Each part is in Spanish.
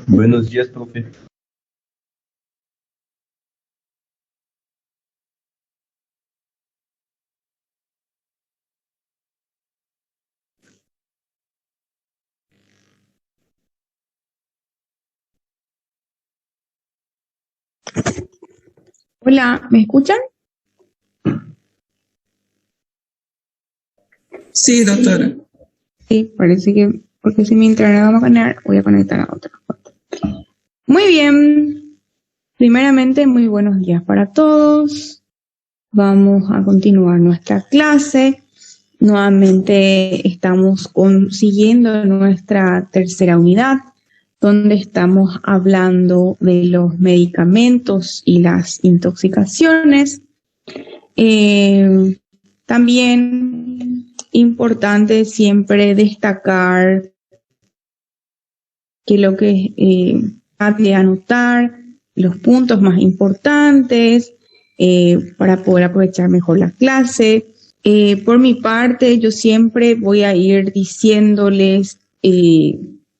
Buenos días, profe. Hola, ¿me escuchan? Sí, doctora. Sí, parece que, porque si mi internet va a conectar, voy a conectar a otra. Muy bien, primeramente, muy buenos días para todos. Vamos a continuar nuestra clase. Nuevamente estamos siguiendo nuestra tercera unidad, donde estamos hablando de los medicamentos y las intoxicaciones. También importante siempre destacar que lo que trate de anotar los puntos más importantes para poder aprovechar mejor la clase. Por mi parte, yo siempre voy a ir diciéndoles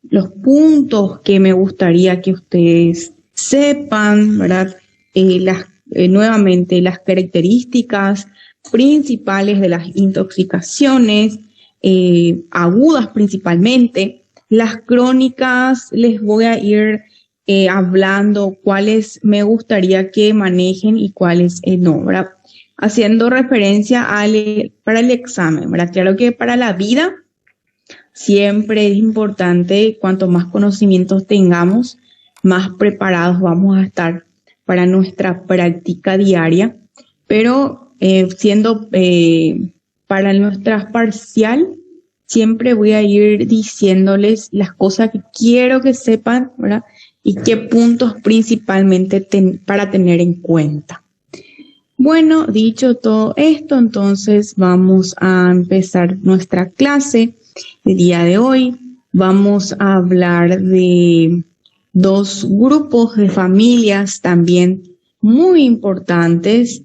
los puntos que me gustaría que ustedes sepan, ¿verdad? Nuevamente, las características principales de las intoxicaciones, agudas principalmente. Las crónicas les voy a ir hablando cuáles me gustaría que manejen y cuáles no, ¿verdad? Haciendo referencia para el examen, ¿verdad? Claro que para la vida siempre es importante, cuanto más conocimientos tengamos, más preparados vamos a estar para nuestra práctica diaria, pero siendo para nuestra parcial, siempre voy a ir diciéndoles las cosas que quiero que sepan, ¿verdad? Y qué puntos principalmente para tener en cuenta. Bueno, dicho todo esto, entonces vamos a empezar nuestra clase. El día de hoy vamos a hablar de dos grupos de familias también muy importantes,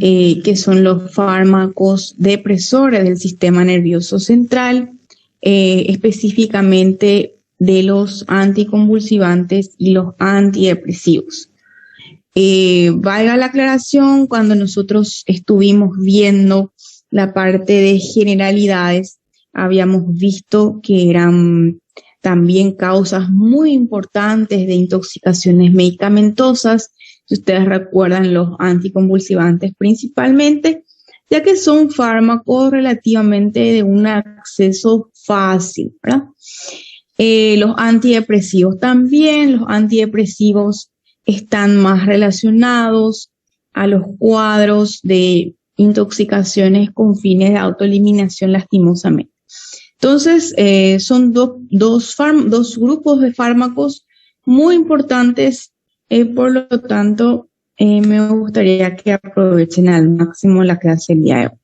que son los fármacos depresores del sistema nervioso central, específicamente de los anticonvulsivantes y los antidepresivos. Valga la aclaración, cuando nosotros estuvimos viendo la parte de generalidades, habíamos visto que eran también causas muy importantes de intoxicaciones medicamentosas. Si ustedes recuerdan, los anticonvulsivantes principalmente, ya que son fármacos relativamente de un acceso fácil, ¿verdad? Los antidepresivos también, los antidepresivos están más relacionados a los cuadros de intoxicaciones con fines de autoeliminación lastimosamente. Entonces, son dos grupos de fármacos muy importantes, por lo tanto, me gustaría que aprovechen al máximo la clase del día de hoy.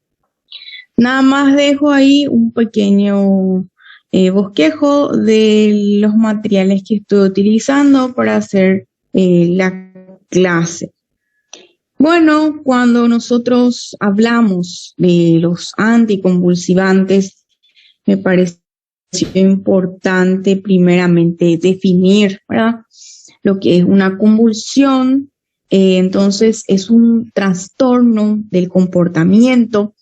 Nada más dejo ahí un pequeño bosquejo de los materiales que estoy utilizando para hacer la clase. Bueno, cuando nosotros hablamos de los anticonvulsivantes, me pareció importante primeramente definir, ¿verdad?, lo que es una convulsión. Entonces, es un trastorno del comportamiento.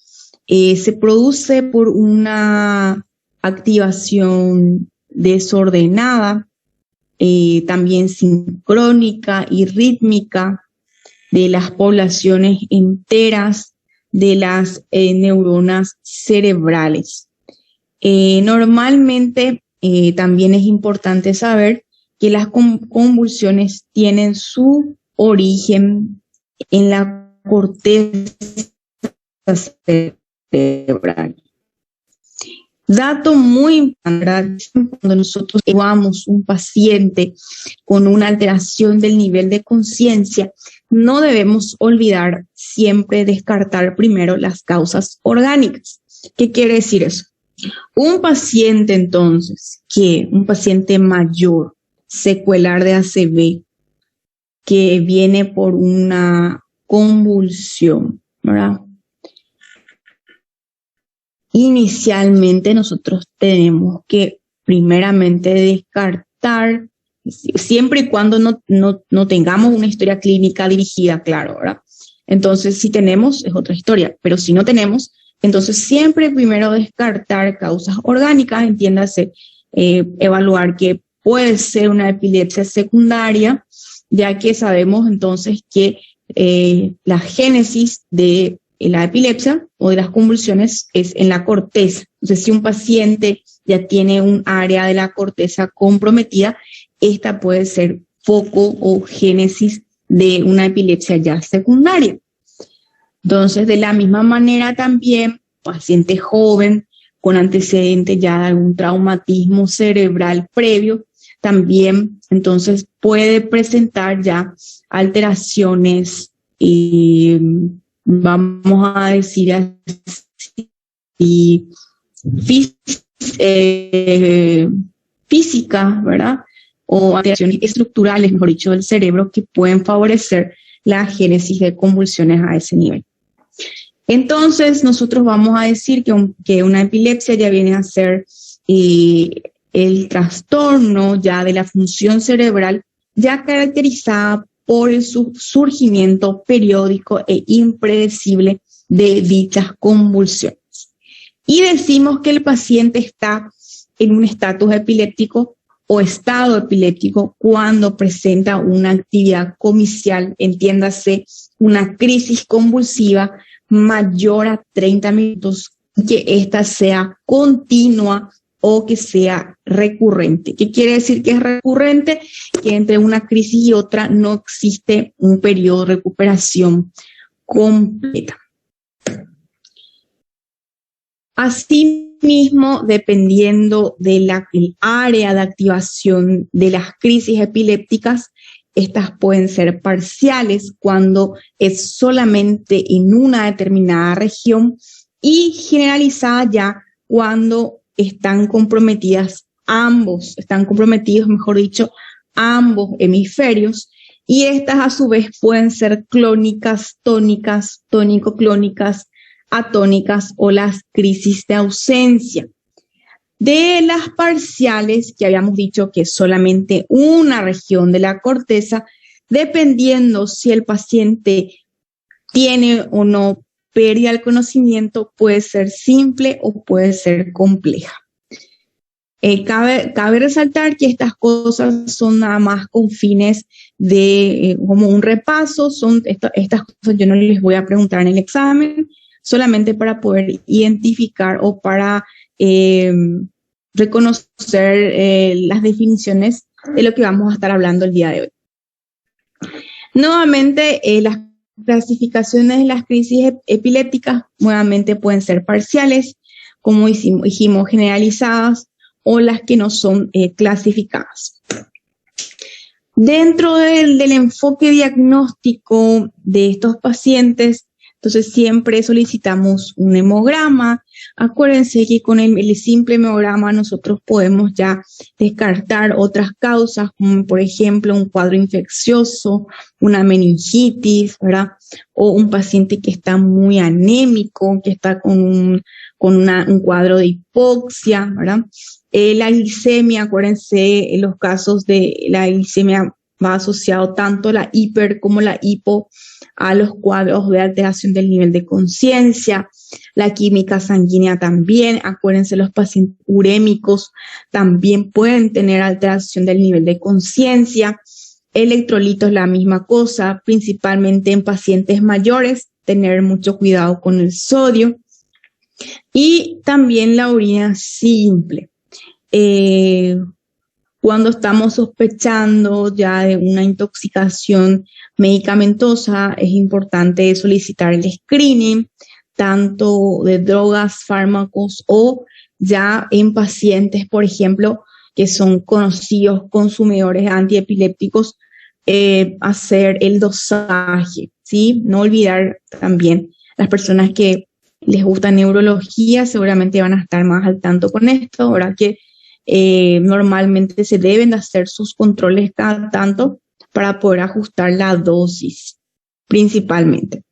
Se produce por una activación desordenada, también sincrónica y rítmica de las poblaciones enteras de las neuronas cerebrales. Normalmente también es importante saber que las convulsiones tienen su origen en la corteza cerebral. Dato muy importante: cuando nosotros evaluamos un paciente con una alteración del nivel de conciencia, no debemos olvidar siempre descartar primero las causas orgánicas. ¿Qué quiere decir eso? Un paciente entonces, un paciente mayor, secuelar de ACV, que viene por una convulsión, ¿verdad? Inicialmente nosotros tenemos que primeramente descartar siempre y cuando no tengamos una historia clínica dirigida, claro, ¿verdad? Entonces, si tenemos, es otra historia, pero si no tenemos, entonces siempre primero descartar causas orgánicas, entiéndase, evaluar que puede ser una epilepsia secundaria, ya que sabemos entonces que la génesis de la epilepsia o de las convulsiones es en la corteza. Entonces, si un paciente ya tiene un área de la corteza comprometida, esta puede ser foco o génesis de una epilepsia ya secundaria. Entonces, de la misma manera también, paciente joven con antecedente ya de algún traumatismo cerebral previo, también entonces puede presentar ya alteraciones, vamos a decir así, físicas, ¿verdad? O alteraciones estructurales, mejor dicho, del cerebro que pueden favorecer la génesis de convulsiones a ese nivel. Entonces, nosotros vamos a decir que una epilepsia ya viene a ser el trastorno ya de la función cerebral ya caracterizada por el surgimiento periódico e impredecible de dichas convulsiones. Y decimos que el paciente está en un estatus epiléptico o estado epiléptico cuando presenta una actividad comicial, entiéndase, una crisis convulsiva mayor a 30 minutos, que ésta sea continua o que sea recurrente. ¿Qué quiere decir que es recurrente? Que entre una crisis y otra no existe un periodo de recuperación completa. Asimismo, dependiendo del área de activación de las crisis epilépticas, estas pueden ser parciales cuando es solamente en una determinada región y generalizada ya cuando están comprometidos, mejor dicho, ambos hemisferios, y estas a su vez pueden ser clónicas, tónicas, tónico-clónicas, atónicas o las crisis de ausencia. De las parciales, que habíamos dicho que es solamente una región de la corteza, dependiendo si el paciente tiene o no pérdida del conocimiento, puede ser simple o puede ser compleja. Cabe resaltar que estas cosas son nada más con fines de como un repaso, estas cosas yo no les voy a preguntar en el examen, solamente para poder identificar o para reconocer las definiciones de lo que vamos a estar hablando el día de hoy. Nuevamente, las clasificaciones de las crisis epilépticas nuevamente pueden ser parciales, como dijimos, generalizadas, o las que no son clasificadas. Dentro del enfoque diagnóstico de estos pacientes, entonces siempre solicitamos un hemograma. Acuérdense que con el simple hemograma nosotros podemos ya descartar otras causas, como por ejemplo un cuadro infeccioso, una meningitis, ¿verdad? O un paciente que está muy anémico, que está con un cuadro de hipoxia, ¿verdad? La glicemia, acuérdense, en los casos de la glicemia va asociado tanto la hiper como la hipo a los cuadros de alteración del nivel de conciencia. La química sanguínea también, acuérdense, los pacientes urémicos también pueden tener alteración del nivel de conciencia. Electrolitos, la misma cosa, principalmente en pacientes mayores, tener mucho cuidado con el sodio. Y también la orina simple. Cuando estamos sospechando ya de una intoxicación medicamentosa, es importante solicitar el screening, tanto de drogas, fármacos o ya en pacientes, por ejemplo, que son conocidos consumidores antiepilépticos, hacer el dosaje, ¿sí? No olvidar también las personas que les gusta neurología, seguramente van a estar más al tanto con esto, ¿verdad? Que normalmente se deben de hacer sus controles cada tanto para poder ajustar la dosis, principalmente.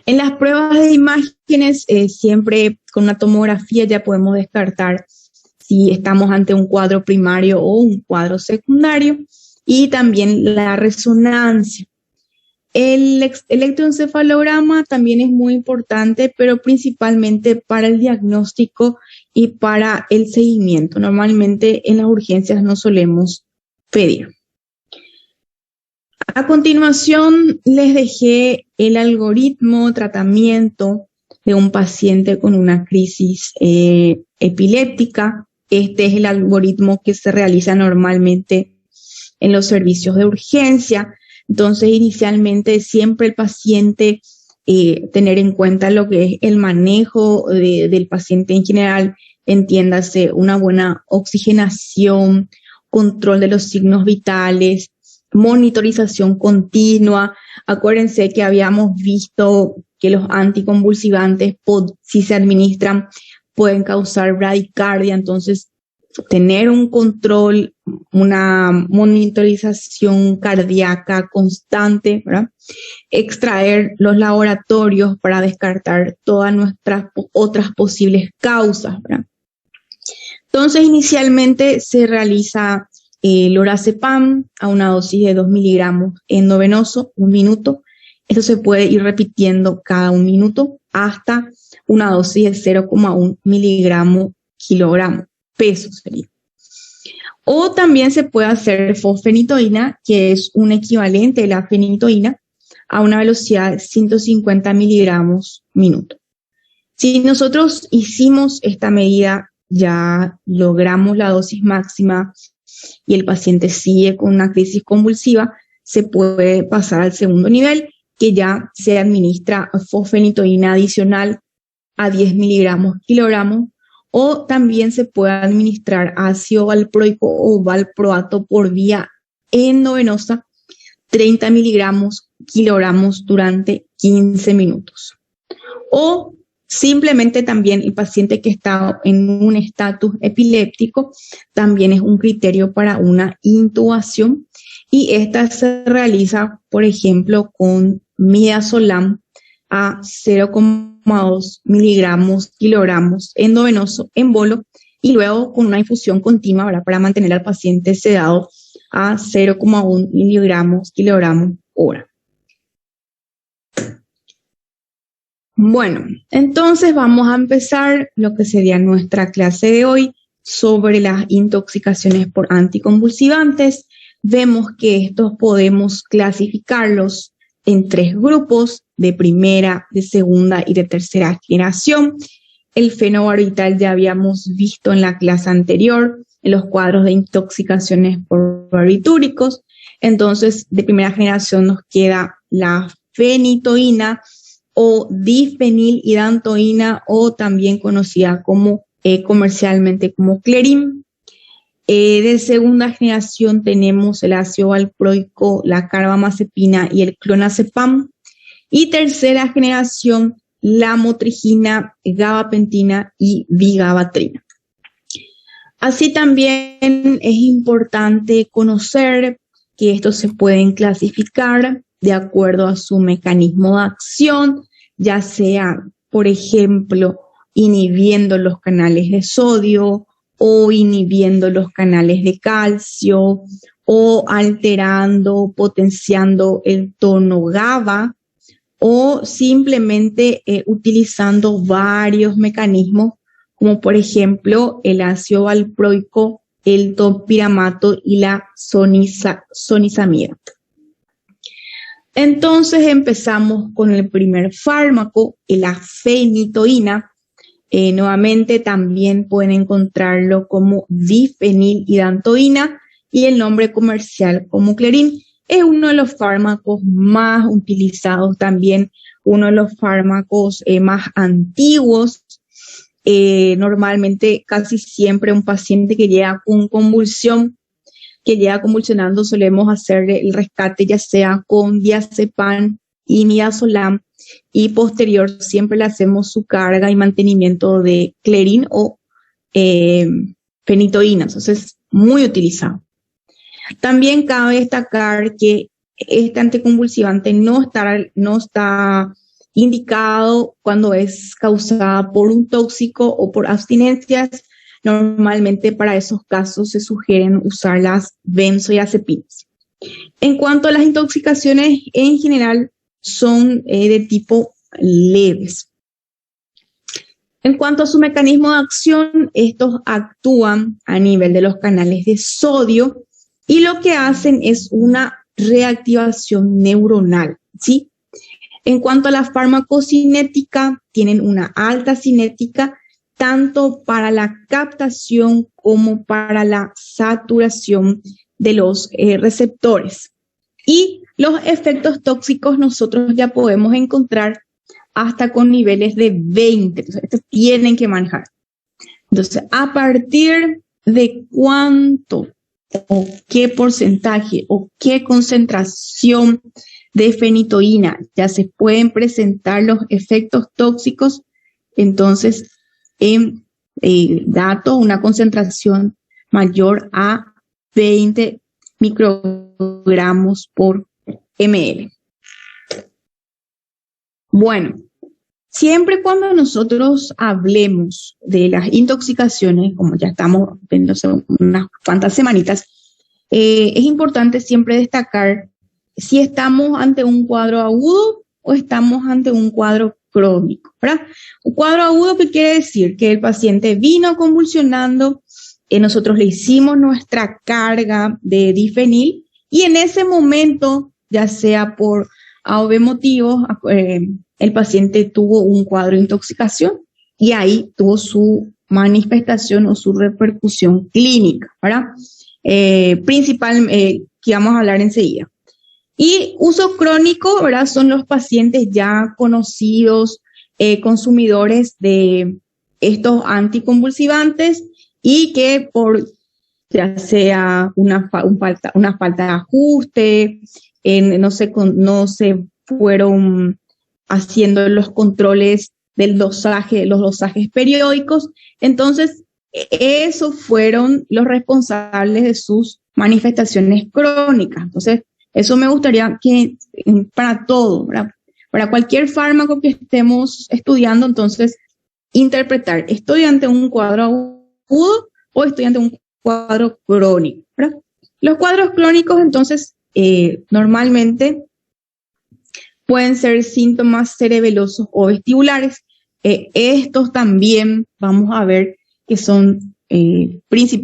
En las pruebas de imágenes, siempre con una tomografía ya podemos descartar si estamos ante un cuadro primario o un cuadro secundario, y también la resonancia. El electroencefalograma también es muy importante, pero principalmente para el diagnóstico y para el seguimiento. Normalmente en las urgencias no solemos pedir. A continuación, les dejé el algoritmo tratamiento de un paciente con una crisis epiléptica. Este es el algoritmo que se realiza normalmente en los servicios de urgencia. Entonces, inicialmente siempre el paciente, tener en cuenta lo que es el manejo del paciente en general, entiéndase una buena oxigenación, control de los signos vitales, monitorización continua. Acuérdense que habíamos visto que los anticonvulsivantes, si se administran, pueden causar bradicardia. Entonces, tener un control, una monitorización cardíaca constante, ¿verdad? Extraer los laboratorios para descartar todas nuestras otras posibles causas, ¿verdad? Entonces, inicialmente se realiza lorazepam a una dosis de 2 miligramos endovenoso, 1 minuto. Esto se puede ir repitiendo cada 1 minuto hasta una dosis de 0,1 miligramo kilogramo, peso sería. O también se puede hacer fosfenitoína, que es un equivalente de la fenitoína, a una velocidad de 150 miligramos minuto. Si nosotros hicimos esta medida, ya logramos la dosis máxima y el paciente sigue con una crisis convulsiva, se puede pasar al segundo nivel, que ya se administra fosfenitoína adicional a 10 miligramos kilogramos, o también se puede administrar ácido valproico o valproato por vía endovenosa, 30 miligramos kilogramos durante 15 minutos. O simplemente también el paciente que está en un estatus epiléptico también es un criterio para una intubación, y esta se realiza, por ejemplo, con midazolam a 0,2 miligramos kilogramos endovenoso en bolo, y luego con una infusión continua, ¿verdad?, para mantener al paciente sedado a 0,1 miligramos kilogramos hora. Bueno, entonces vamos a empezar lo que sería nuestra clase de hoy sobre las intoxicaciones por anticonvulsivantes. Vemos que estos podemos clasificarlos en 3 grupos: de primera, de segunda y de tercera generación. El fenobarbital ya habíamos visto en la clase anterior, en los cuadros de intoxicaciones por barbitúricos. Entonces, de primera generación nos queda la fenitoína o difenilhidantoína, o también conocida como comercialmente como Clerin. De segunda generación tenemos el ácido valproico, la carbamazepina y el clonazepam. Y tercera generación, la motrigina, gabapentina y vigabatrina. Así también es importante conocer que estos se pueden clasificar de acuerdo a su mecanismo de acción, ya sea, por ejemplo, inhibiendo los canales de sodio, o inhibiendo los canales de calcio, o alterando, potenciando el tono GABA, o simplemente utilizando varios mecanismos, como por ejemplo el ácido valproico, el topiramato y la sonizamida. Entonces empezamos con el primer fármaco, la fenitoína. Nuevamente también pueden encontrarlo como difenilhidantoína y el nombre comercial como Clerin. Es uno de los fármacos más utilizados, también uno de los fármacos más antiguos. Normalmente casi siempre un paciente que llega con convulsión, que llega convulsionando, solemos hacer el rescate ya sea con diazepam y midazolam, y posterior siempre le hacemos su carga y mantenimiento de Clerin o fenitoína. Entonces, muy utilizado. También cabe destacar que este anticonvulsivante no está indicado cuando es causada por un tóxico o por abstinencias. normalmente para esos casos se sugieren usar las benzodiazepinas. En cuanto a las intoxicaciones en general, son de tipo leves. En cuanto a su mecanismo de acción, estos actúan a nivel de los canales de sodio y lo que hacen es una reactivación neuronal, ¿sí? En cuanto a la farmacocinética, tienen una alta cinética tanto para la captación como para la saturación de los receptores. Y los efectos tóxicos nosotros ya podemos encontrar hasta con niveles de 20. Entonces, estos tienen que manejar. Entonces, a partir de cuánto o qué porcentaje o qué concentración de fenitoína ya se pueden presentar los efectos tóxicos, entonces en datos una concentración mayor a 20 microgramos por ml. Bueno, siempre cuando nosotros hablemos de las intoxicaciones, como ya estamos viendo hace unas cuantas semanitas, es importante siempre destacar si estamos ante un cuadro agudo o estamos ante un cuadro crónico, ¿verdad? Un cuadro agudo, ¿qué quiere decir? Que el paciente vino convulsionando, nosotros le hicimos nuestra carga de difenil y en ese momento, ya sea por A o B motivos, el paciente tuvo un cuadro de intoxicación y ahí tuvo su manifestación o su repercusión clínica, ¿verdad? Principal, que vamos a hablar enseguida. Y uso crónico, ¿verdad? Son los pacientes ya conocidos, consumidores de estos anticonvulsivantes y que por ya sea una falta de ajuste, no se fueron haciendo los controles del dosaje, los dosajes periódicos. Entonces, esos fueron los responsables de sus manifestaciones crónicas. Entonces, eso me gustaría que para todo, ¿verdad? Para cualquier fármaco que estemos estudiando, entonces, interpretar, ¿estoy ante un cuadro agudo o estoy ante un cuadro crónico, ¿verdad? Los cuadros crónicos, entonces, normalmente pueden ser síntomas cerebelosos o vestibulares. Estos también vamos a ver que son,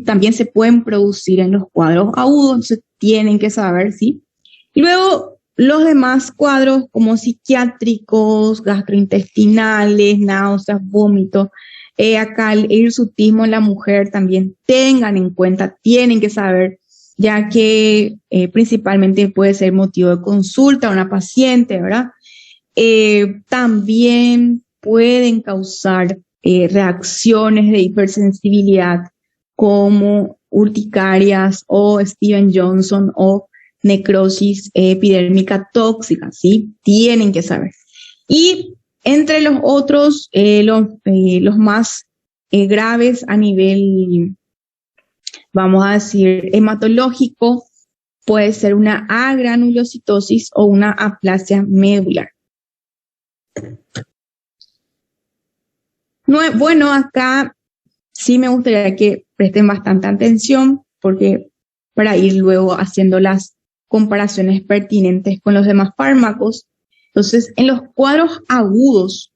también se pueden producir en los cuadros agudos, entonces tienen que saber, ¿sí? Y luego los demás cuadros como psiquiátricos, gastrointestinales, náuseas, vómitos, acá el hirsutismo en la mujer también tengan en cuenta, tienen que saber, ya que principalmente puede ser motivo de consulta a una paciente, ¿verdad? También pueden causar reacciones de hipersensibilidad como urticarias o Steven Johnson o necrosis epidérmica tóxica, ¿sí? Tienen que saber. Y entre los otros, los más graves a nivel, vamos a decir, hematológico, puede ser una agranulocitosis o una aplasia medular. Bueno, acá sí me gustaría que presten bastante atención porque para ir luego haciendo las comparaciones pertinentes con los demás fármacos. Entonces, en los cuadros agudos,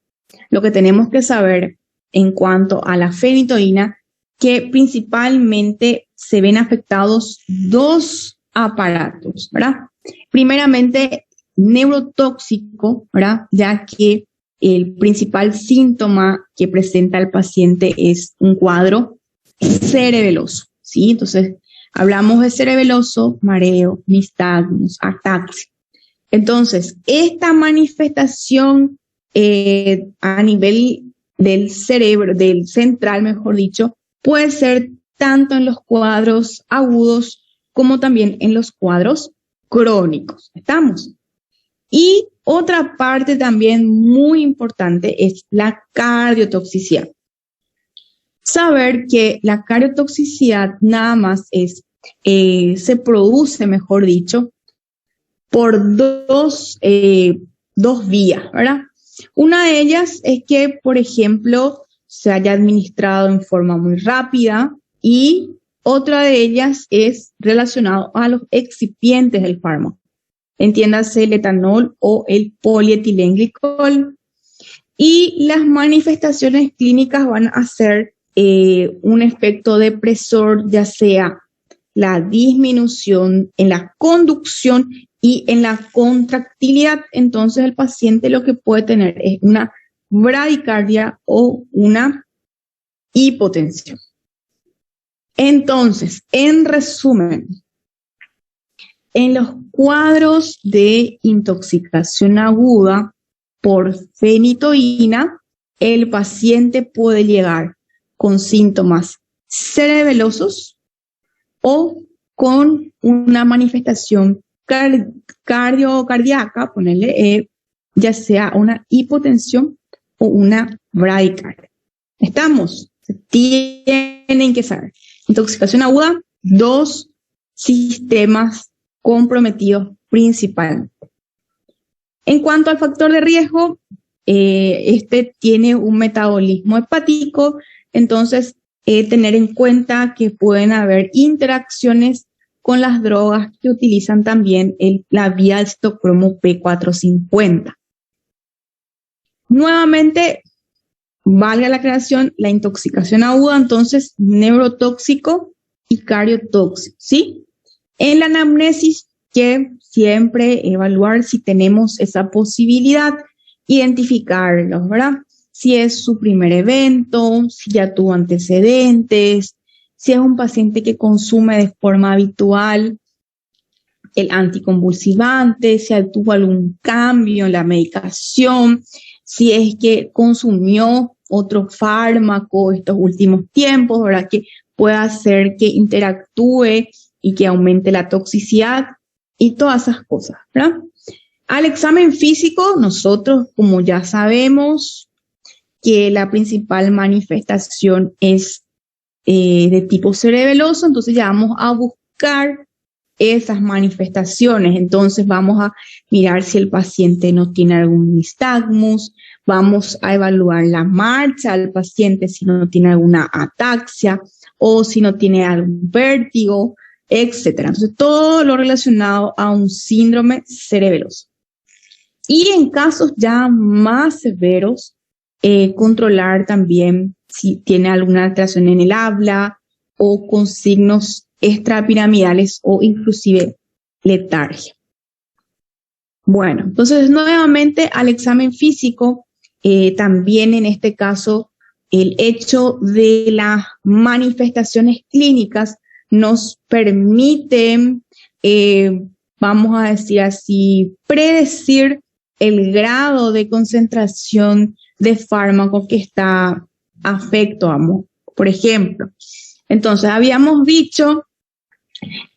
lo que tenemos que saber en cuanto a la fenitoína, que principalmente se ven afectados dos aparatos, ¿verdad? Primeramente, neurotóxico, ¿verdad? Ya que el principal síntoma que presenta el paciente es un cuadro cerebeloso, ¿sí? Entonces, hablamos de cerebeloso, mareo, nistagmus, ataxia. Entonces, esta manifestación a nivel del cerebro, del central, mejor dicho, puede ser tanto en los cuadros agudos como también en los cuadros crónicos. ¿Estamos? Y otra parte también muy importante es la cardiotoxicidad. Saber que la cardiotoxicidad nada más es, se produce, mejor dicho, por dos vías, ¿verdad? Una de ellas es que, por ejemplo, se haya administrado en forma muy rápida, y otra de ellas es relacionado a los excipientes del fármaco, entiéndase el etanol o el polietilenglicol. Y las manifestaciones clínicas van a ser un efecto depresor, ya sea la disminución en la conducción y en la contractilidad. Entonces el paciente lo que puede tener es una bradicardia o una hipotensión. Entonces, en resumen, en los cuadros de intoxicación aguda por fenitoína, el paciente puede llegar con síntomas cerebelosos o con una manifestación cardíaca, ponerle ya sea una hipotensión o una bradicardia. ¿Estamos? Tienen que saber. Intoxicación aguda, 2 sistemas comprometidos principalmente. En cuanto al factor de riesgo, este tiene un metabolismo hepático, entonces tener en cuenta que pueden haber interacciones con las drogas que utilizan también la vía del citocromo P450. Nuevamente, valga la aclaración, la intoxicación aguda, entonces, neurotóxico y cardiotóxico, ¿sí? En la anamnesis, que siempre evaluar si tenemos esa posibilidad, identificarlos, ¿verdad? Si es su primer evento, si ya tuvo antecedentes, si es un paciente que consume de forma habitual el anticonvulsivante, si tuvo algún cambio en la medicación, si es que consumió otro fármaco estos últimos tiempos, ¿verdad? Que pueda hacer que interactúe y que aumente la toxicidad y todas esas cosas, ¿verdad? Al examen físico, nosotros, como ya sabemos, que la principal manifestación es de tipo cerebeloso, entonces ya vamos a buscar esas manifestaciones. Entonces vamos a mirar si el paciente no tiene algún nistagmus, vamos a evaluar la marcha del paciente si no tiene alguna ataxia o si no tiene algún vértigo, etcétera. Entonces todo lo relacionado a un síndrome cerebeloso. Y en casos ya más severos, controlar también si tiene alguna alteración en el habla o con signos extrapiramidales o inclusive letargia. Bueno, entonces nuevamente al examen físico, también en este caso el hecho de las manifestaciones clínicas nos permite, vamos a decir así, predecir el grado de concentración de fármaco que está afecto, por ejemplo. Entonces, habíamos dicho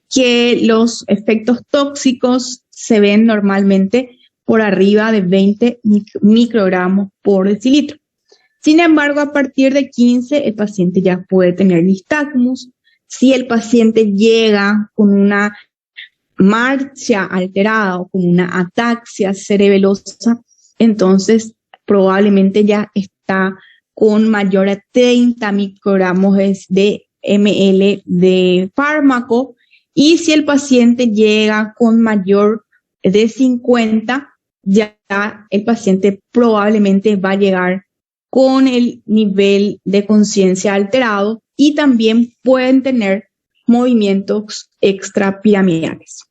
que los efectos tóxicos se ven normalmente por arriba de 20 microgramos por decilitro. Sin embargo, a partir de 15, el paciente ya puede tener nistagmus. Si el paciente llega con una marcha alterada o con una ataxia cerebelosa, entonces probablemente ya está con mayor a 30 microgramos de ml de fármaco, y si el paciente llega con mayor de 50, ya el paciente probablemente va a llegar con el nivel de conciencia alterado y también pueden tener movimientos extrapiramidales.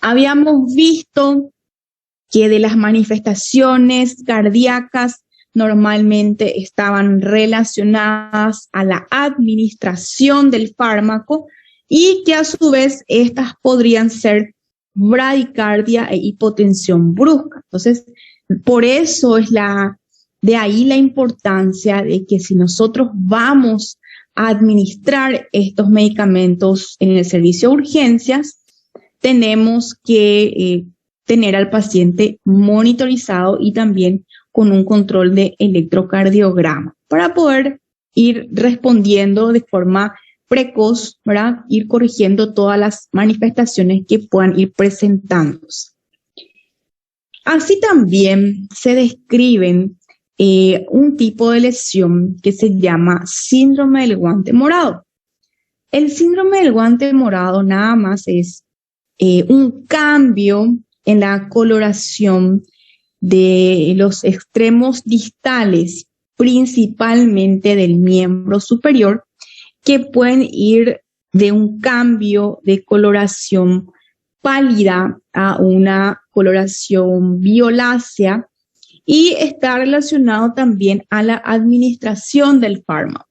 Habíamos visto que de las manifestaciones cardíacas normalmente estaban relacionadas a la administración del fármaco y que a su vez estas podrían ser bradicardia e hipotensión brusca. Entonces, por eso es de ahí la importancia de que si nosotros vamos a administrar estos medicamentos en el servicio de urgencias, tenemos que tener al paciente monitorizado y también con un control de electrocardiograma para poder ir respondiendo de forma precoz, ¿verdad? Ir corrigiendo todas las manifestaciones que puedan ir presentándose. Así también se describen un tipo de lesión que se llama síndrome del guante morado. El síndrome del guante morado nada más es un cambio en la coloración de los extremos distales, principalmente del miembro superior, que pueden ir de un cambio de coloración pálida a una coloración violácea y está relacionado también a la administración del fármaco.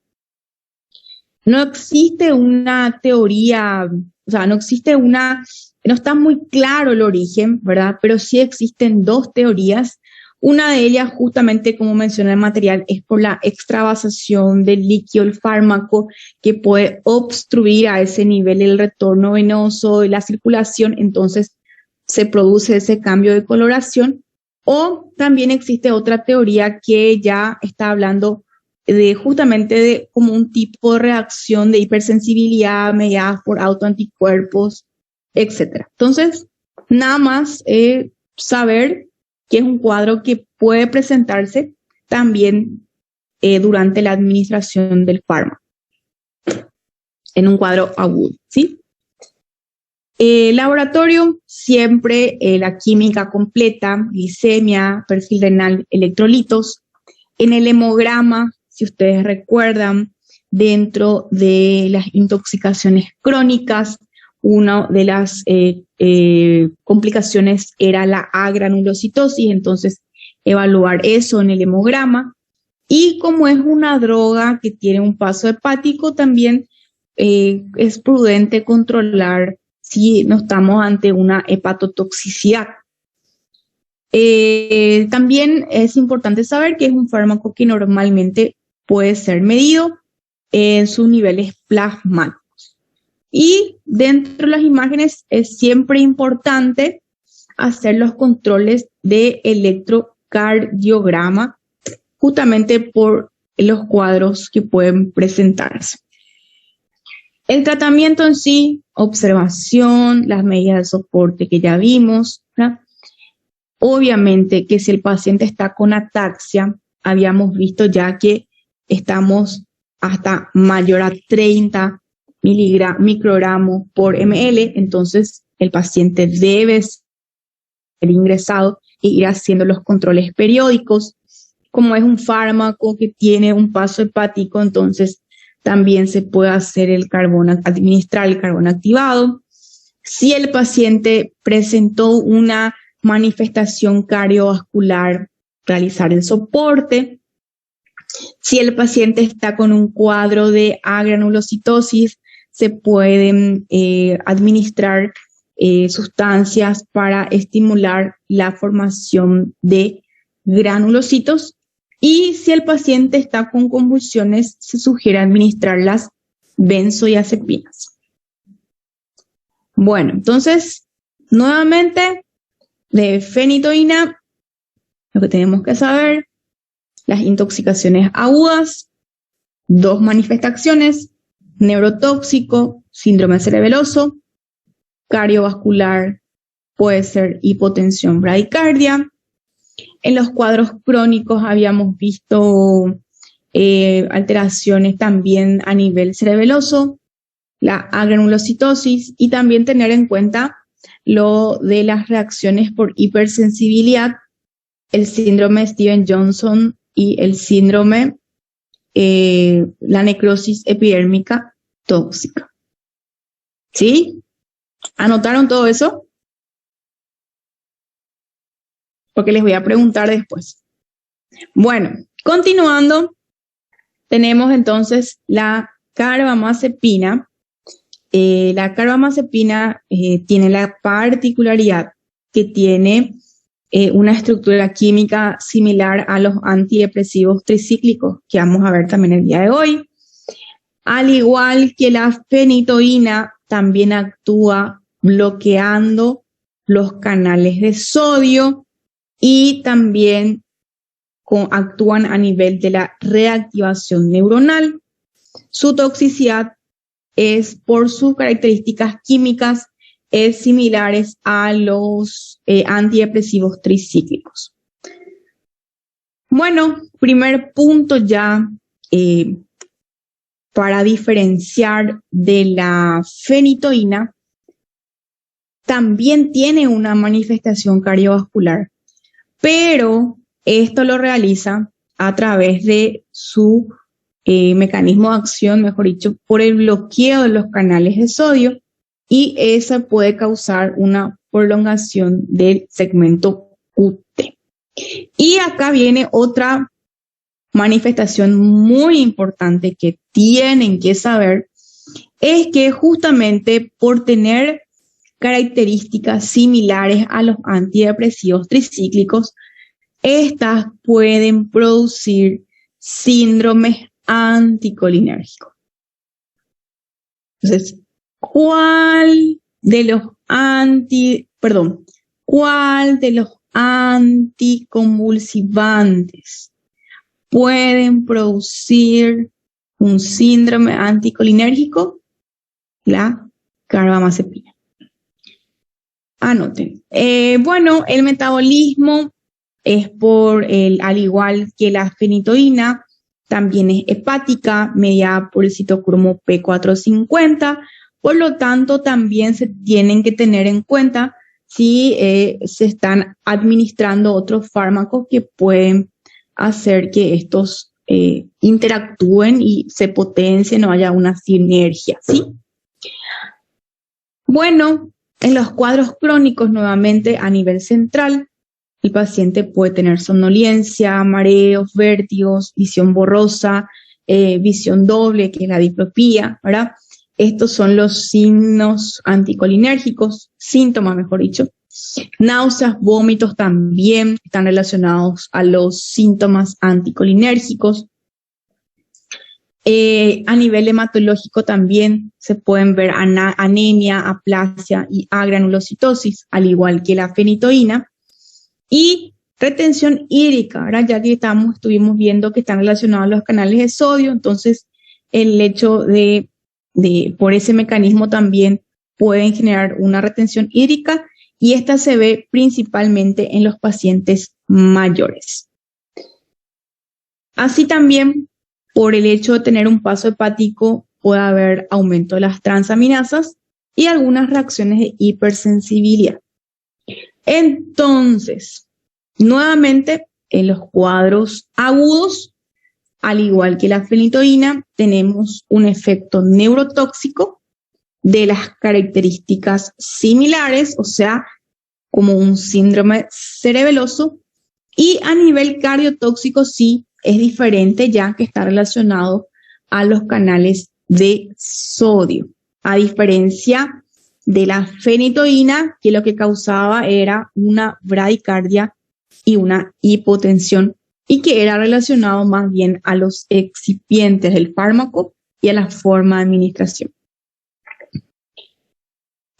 No existe una teoría, o sea, no está muy claro el origen, ¿verdad? Pero sí existen dos teorías. Una de ellas, justamente como menciona el material, es por la extravasación del líquido del fármaco que puede obstruir a ese nivel el retorno venoso y la circulación, entonces se produce ese cambio de coloración. O también existe otra teoría que ya está hablando justamente de como un tipo de reacción de hipersensibilidad mediada por autoanticuerpos, etc. Entonces, nada más saber que es un cuadro que puede presentarse también durante la administración del fármaco, en un cuadro agudo, ¿sí? Laboratorio, siempre la química completa, glicemia, perfil renal, electrolitos. En el hemograma, si ustedes recuerdan, dentro de las intoxicaciones crónicas, una de las complicaciones era la agranulocitosis, entonces evaluar eso en el hemograma. Y como es una droga que tiene un paso hepático, también es prudente controlar si no estamos ante una hepatotoxicidad. También es importante saber que es un fármaco que normalmente puede ser medido en sus niveles plasmáticos. Y dentro de las imágenes es siempre importante hacer los controles de electrocardiograma, justamente por los cuadros que pueden presentarse. El tratamiento en sí, observación, las medidas de soporte que ya vimos, ¿verdad? Obviamente que si el paciente está con ataxia, habíamos visto ya que estamos hasta mayor a 30 microgramos por ml, entonces el paciente debe ser ingresado e ir haciendo los controles periódicos. Como es un fármaco que tiene un paso hepático, entonces también se puede hacer administrar el carbón activado. Si el paciente presentó una manifestación cardiovascular, realizar el soporte. Si el paciente está con un cuadro de agranulocitosis, se pueden administrar sustancias para estimular la formación de granulocitos. Y si el paciente está con convulsiones, se sugiere administrar las benzodiazepinas. Bueno, entonces, nuevamente, de fenitoína, lo que tenemos que saber, las intoxicaciones agudas, dos manifestaciones, neurotóxico, síndrome cerebeloso, cardiovascular, puede ser hipotensión, bradicardia. En los cuadros crónicos habíamos visto alteraciones también a nivel cerebeloso, la agranulocitosis y también tener en cuenta lo de las reacciones por hipersensibilidad, el síndrome de Stevens-Johnson y el síndrome, la necrosis epidérmica tóxica. ¿Sí? ¿Anotaron todo eso? Porque les voy a preguntar después. Bueno, continuando, tenemos entonces la carbamazepina. La carbamazepina tiene la particularidad que tiene una estructura química similar a los antidepresivos tricíclicos que vamos a ver también el día de hoy. Al igual que la fenitoína, también actúa bloqueando los canales de sodio y también actúan a nivel de la reactivación neuronal. Su toxicidad es por sus características químicas similares a los antidepresivos tricíclicos. Bueno, primer punto ya para diferenciar de la fenitoína, también tiene una manifestación cardiovascular, pero esto lo realiza a través de su mecanismo de acción, mejor dicho, por el bloqueo de los canales de sodio, y esa puede causar una prolongación del segmento QT. Y acá viene otra manifestación muy importante que tienen que saber, es que justamente por tener características similares a los antidepresivos tricíclicos, estas pueden producir síndromes anticolinérgicos. Entonces, ¿cuál de los anticonvulsivantes pueden producir un síndrome anticolinérgico? La carbamazepina. Anoten. Bueno, el metabolismo es al igual que la fenitoína, también es hepática, mediada por el citocromo P450, por lo tanto también se tienen que tener en cuenta si se están administrando otros fármacos que pueden hacer que estos interactúen y se potencien o haya una sinergia, ¿sí? Bueno, en los cuadros crónicos, nuevamente a nivel central, el paciente puede tener somnolencia, mareos, vértigos, visión borrosa, visión doble, que es la diplopía, ¿verdad? Estos son los signos anticolinérgicos, síntomas, mejor dicho. Náuseas, vómitos también están relacionados a los síntomas anticolinérgicos. A nivel hematológico también se pueden ver anemia, aplasia y agranulocitosis, al igual que la fenitoína. Y retención hídrica, ¿verdad? Ya que estuvimos viendo que están relacionados a los canales de sodio, entonces el hecho de por ese mecanismo también pueden generar una retención hídrica, y esta se ve principalmente en los pacientes mayores. Así también, por el hecho de tener un paso hepático, puede haber aumento de las transaminasas y algunas reacciones de hipersensibilidad. Entonces, nuevamente, en los cuadros agudos, al igual que la fenitoína, tenemos un efecto neurotóxico de las características similares, o sea, como un síndrome cerebeloso, y a nivel cardiotóxico sí es diferente, ya que está relacionado a los canales de sodio, a diferencia de la fenitoína, que lo que causaba era una bradicardia y una hipotensión, y que era relacionado más bien a los excipientes del fármaco y a la forma de administración.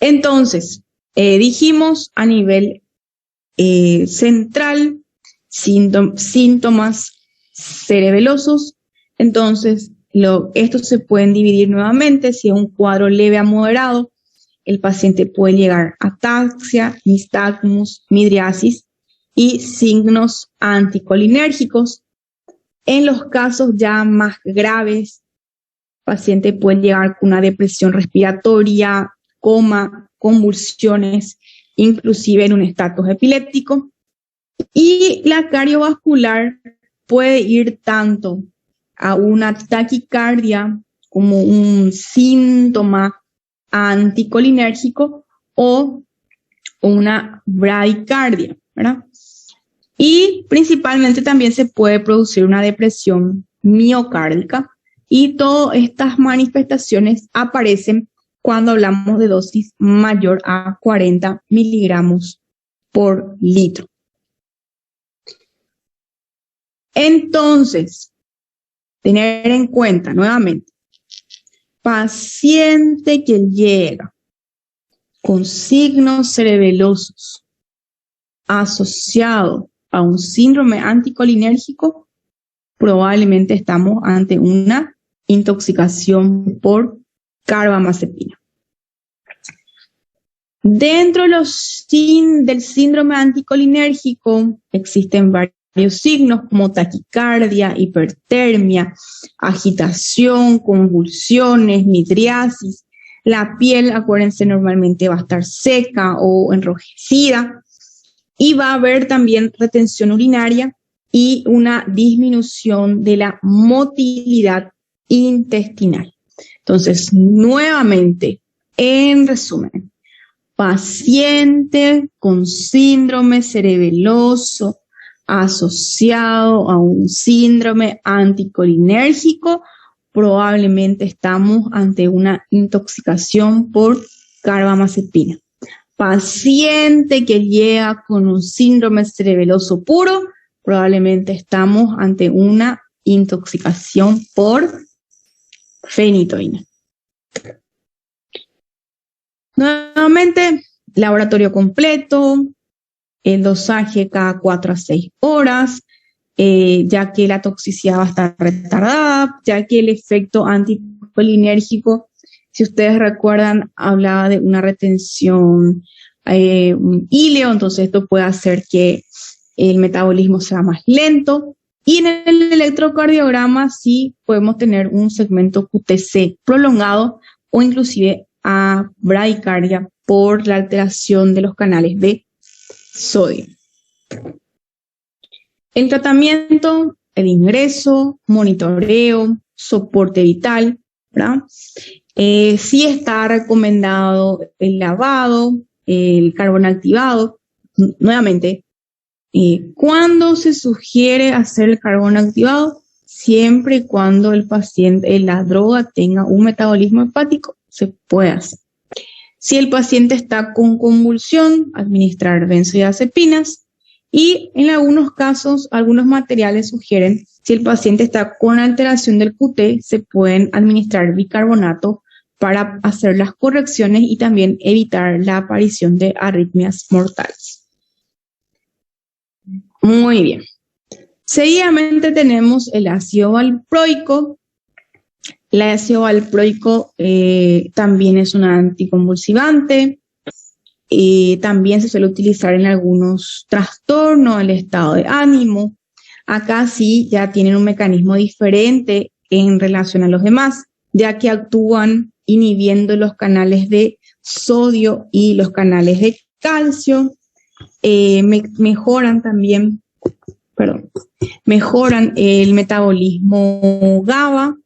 Entonces, dijimos a nivel central, síntomas cerebelosos. Entonces, estos se pueden dividir nuevamente. Si es un cuadro leve a moderado, el paciente puede llegar a ataxia, nistagmus, midriasis y signos anticolinérgicos. En los casos ya más graves, el paciente puede llegar con una depresión respiratoria, coma, convulsiones, inclusive en un estatus epiléptico. Y la cardiovascular puede ir tanto a una taquicardia como un síntoma anticolinérgico o una bradicardia, ¿verdad? Y principalmente también se puede producir una depresión miocárdica, y todas estas manifestaciones aparecen cuando hablamos de dosis mayor a 40 miligramos por litro. Entonces, tener en cuenta nuevamente, paciente que llega con signos cerebelosos asociado a un síndrome anticolinérgico, probablemente estamos ante una intoxicación por carbamazepina. Dentro del síndrome anticolinérgico existen varias signos como taquicardia, hipertermia, agitación, convulsiones, midriasis. La piel, acuérdense, normalmente va a estar seca o enrojecida y va a haber también retención urinaria y una disminución de la motilidad intestinal. Entonces, nuevamente, en resumen, paciente con síndrome cerebeloso asociado a un síndrome anticolinérgico, probablemente estamos ante una intoxicación por carbamazepina. Paciente que llega con un síndrome cerebeloso puro, probablemente estamos ante una intoxicación por fenitoína. Nuevamente, laboratorio completo, el dosaje cada 4 a 6 horas, ya que la toxicidad va a estar retardada, ya que el efecto anticolinérgico, si ustedes recuerdan, hablaba de una retención íleo, entonces esto puede hacer que el metabolismo sea más lento. Y en el electrocardiograma sí podemos tener un segmento QTc prolongado o inclusive a bradicardia por la alteración de los canales de sodio. El tratamiento, el ingreso, monitoreo, soporte vital, ¿verdad? Sí está recomendado el lavado, el carbón activado. Nuevamente, ¿cuándo se sugiere hacer el carbón activado? Siempre y cuando el paciente, la droga tenga un metabolismo hepático, se puede hacer. Si el paciente está con convulsión, administrar benzodiazepinas. Y en algunos casos, algunos materiales sugieren, si el paciente está con alteración del QT, se pueden administrar bicarbonato para hacer las correcciones y también evitar la aparición de arritmias mortales. Muy bien. Seguidamente tenemos el ácido valproico. El ácido valproico también es un anticonvulsivante. También se suele utilizar en algunos trastornos del estado de ánimo. Acá sí ya tienen un mecanismo diferente en relación a los demás, ya que actúan inhibiendo los canales de sodio y los canales de calcio. Mejoran también, mejoran el metabolismo GABA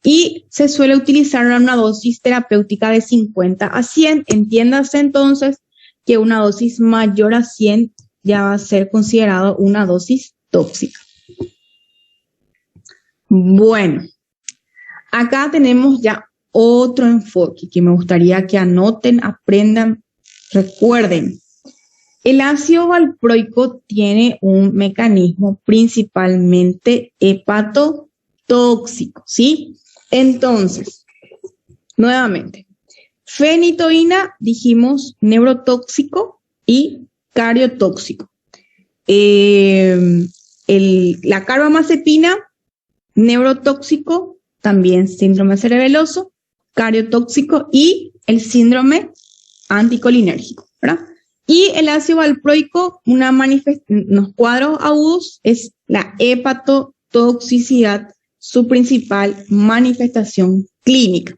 y se suele utilizar una dosis terapéutica de 50 a 100. Entiéndase entonces que una dosis mayor a 100 ya va a ser considerado una dosis tóxica. Bueno, acá tenemos ya otro enfoque que me gustaría que anoten, aprendan, recuerden. El ácido valproico tiene un mecanismo principalmente hepatotóxico, ¿sí? Entonces, nuevamente, fenitoína, dijimos, neurotóxico y cariotóxico. La carbamazepina, neurotóxico, también síndrome cerebeloso, cariotóxico y el síndrome anticolinérgico, ¿verdad? Y el ácido valproico, unos cuadros agudos, es la hepatotoxicidad, su principal manifestación clínica.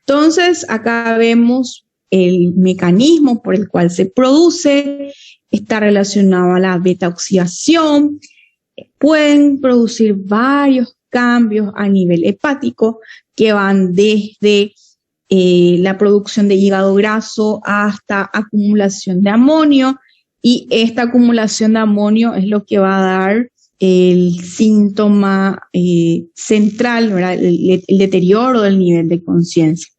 Entonces, acá vemos el mecanismo por el cual se produce, está relacionado a la beta-oxidación, pueden producir varios cambios a nivel hepático que van desde la producción de hígado graso hasta acumulación de amonio, y esta acumulación de amonio es lo que va a dar el síntoma central, ¿verdad? El deterioro del nivel de conciencia.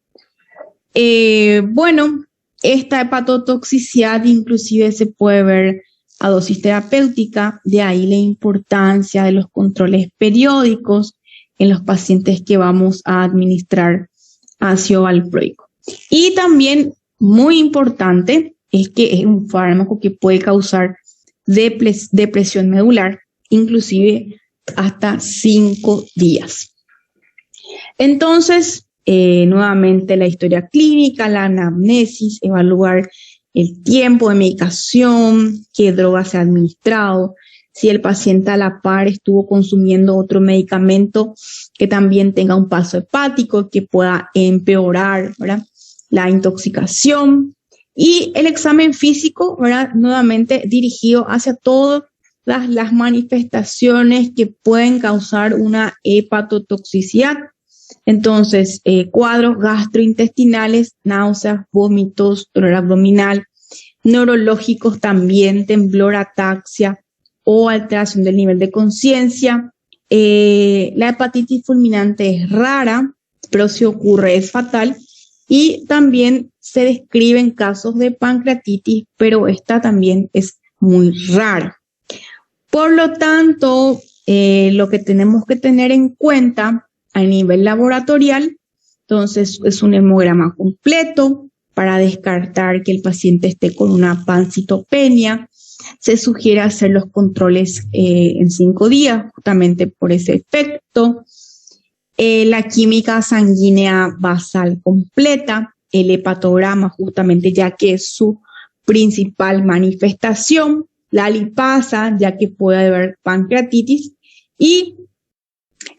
Bueno, esta hepatotoxicidad inclusive se puede ver a dosis terapéutica, de ahí la importancia de los controles periódicos en los pacientes que vamos a administrar ácido valproico. Y también, muy importante, es que es un fármaco que puede causar depresión medular, inclusive hasta 5 días. Entonces, nuevamente la historia clínica, la anamnesis, evaluar el tiempo de medicación, qué droga se ha administrado, si el paciente a la par estuvo consumiendo otro medicamento que también tenga un paso hepático, que pueda empeorar, ¿verdad?, la intoxicación. Y el examen físico, ¿verdad?, nuevamente dirigido hacia todas las manifestaciones que pueden causar una hepatotoxicidad. Entonces, cuadros gastrointestinales, náuseas, vómitos, dolor abdominal, neurológicos también, temblor, ataxia o alteración del nivel de conciencia. La hepatitis fulminante es rara, pero si ocurre es fatal. Y también se describen casos de pancreatitis, pero esta también es muy rara. Por lo tanto, lo que tenemos que tener en cuenta a nivel laboratorial, entonces es un hemograma completo para descartar que el paciente esté con una pancitopenia. Se sugiere hacer los controles en 5 días, justamente por ese efecto. La química sanguínea basal completa, el hepatograma justamente ya que es su principal manifestación, la lipasa ya que puede haber pancreatitis y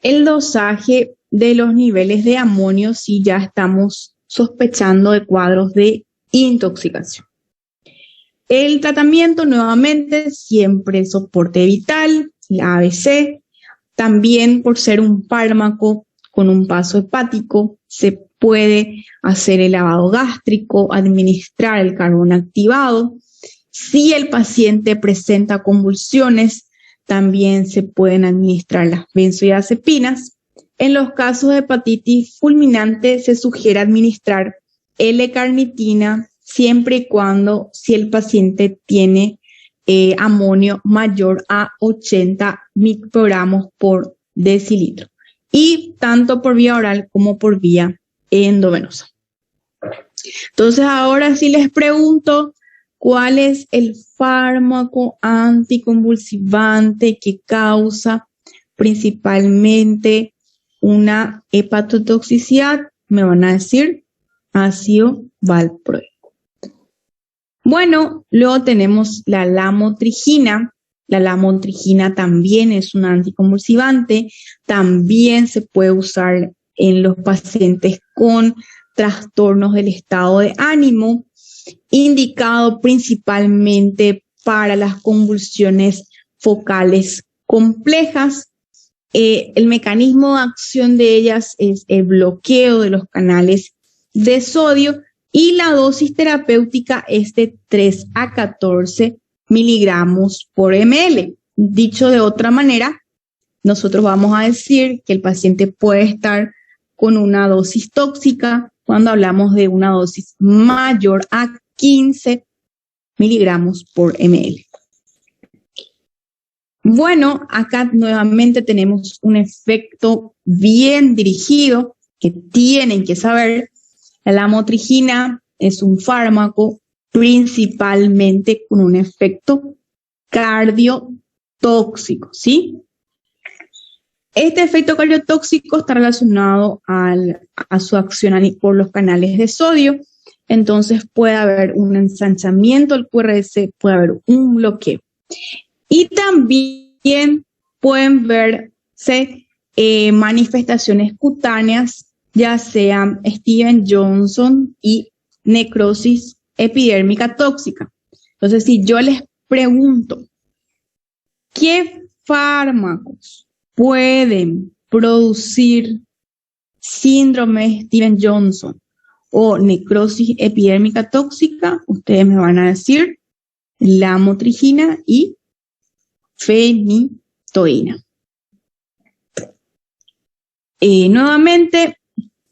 el dosaje de los niveles de amonio si ya estamos sospechando de cuadros de intoxicación. El tratamiento nuevamente siempre soporte vital, la ABC, también por ser un fármaco con un paso hepático, se puede hacer el lavado gástrico, administrar el carbón activado. Si el paciente presenta convulsiones, también se pueden administrar las benzodiazepinas. En los casos de hepatitis fulminante se sugiere administrar L-carnitina siempre y cuando si el paciente tiene amonio mayor a 80 microgramos por decilitro. Y tanto por vía oral como por vía endovenosa. Entonces ahora sí les pregunto, ¿cuál es el fármaco anticonvulsivante que causa principalmente una hepatotoxicidad? Me van a decir ácido valproico. Bueno, luego tenemos la lamotrigina. La lamotrigina también es un anticonvulsivante, también se puede usar en los pacientes con trastornos del estado de ánimo, indicado principalmente para las convulsiones focales complejas. El mecanismo de acción de ellas es el bloqueo de los canales de sodio y la dosis terapéutica es de 3 a 14 miligramos por ml. Dicho de otra manera, nosotros vamos a decir que el paciente puede estar con una dosis tóxica cuando hablamos de una dosis mayor a 15 miligramos por ml. Bueno, acá nuevamente tenemos un efecto bien dirigido que tienen que saber. La lamotrigina es un fármaco principalmente con un efecto cardiotóxico, ¿sí? Este efecto cardiotóxico está relacionado a su acción por los canales de sodio, entonces puede haber un ensanchamiento del QRS, puede haber un bloqueo. Y también pueden verse manifestaciones cutáneas, ya sean Stevens-Johnson y necrosis epidérmica tóxica. Entonces, si yo les pregunto, ¿qué fármacos pueden producir síndrome Stevens-Johnson o necrosis epidérmica tóxica? Ustedes me van a decir lamotrigina y fenitoína. Nuevamente,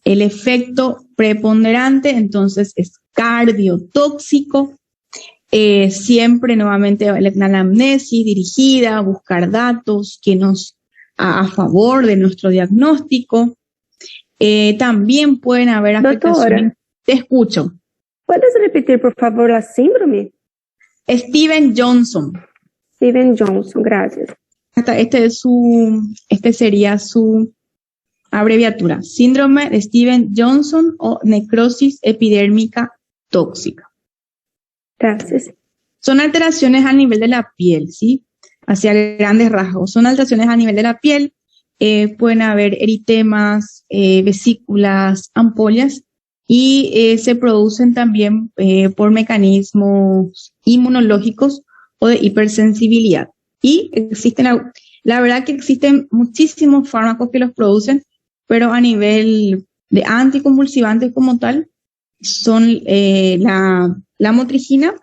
el efecto preponderante entonces es cardiotóxico. Siempre nuevamente la anamnesis dirigida a buscar datos que nos a favor de nuestro diagnóstico. También pueden haber afectaciones. Doctora, te escucho. ¿Puedes repetir por favor la síndrome? Stevens-Johnson. Stevens-Johnson, gracias. Este sería su abreviatura. Síndrome de Stevens-Johnson o necrosis epidérmica tóxica. Gracias. Son alteraciones a nivel de la piel, ¿sí? hacia grandes rasgos. Son alteraciones a nivel de la piel, pueden haber eritemas, vesículas, ampollas, y se producen también por mecanismos inmunológicos o de hipersensibilidad. Y existen, la verdad que existen muchísimos fármacos que los producen, pero a nivel de anticonvulsivantes como tal, son la motrigina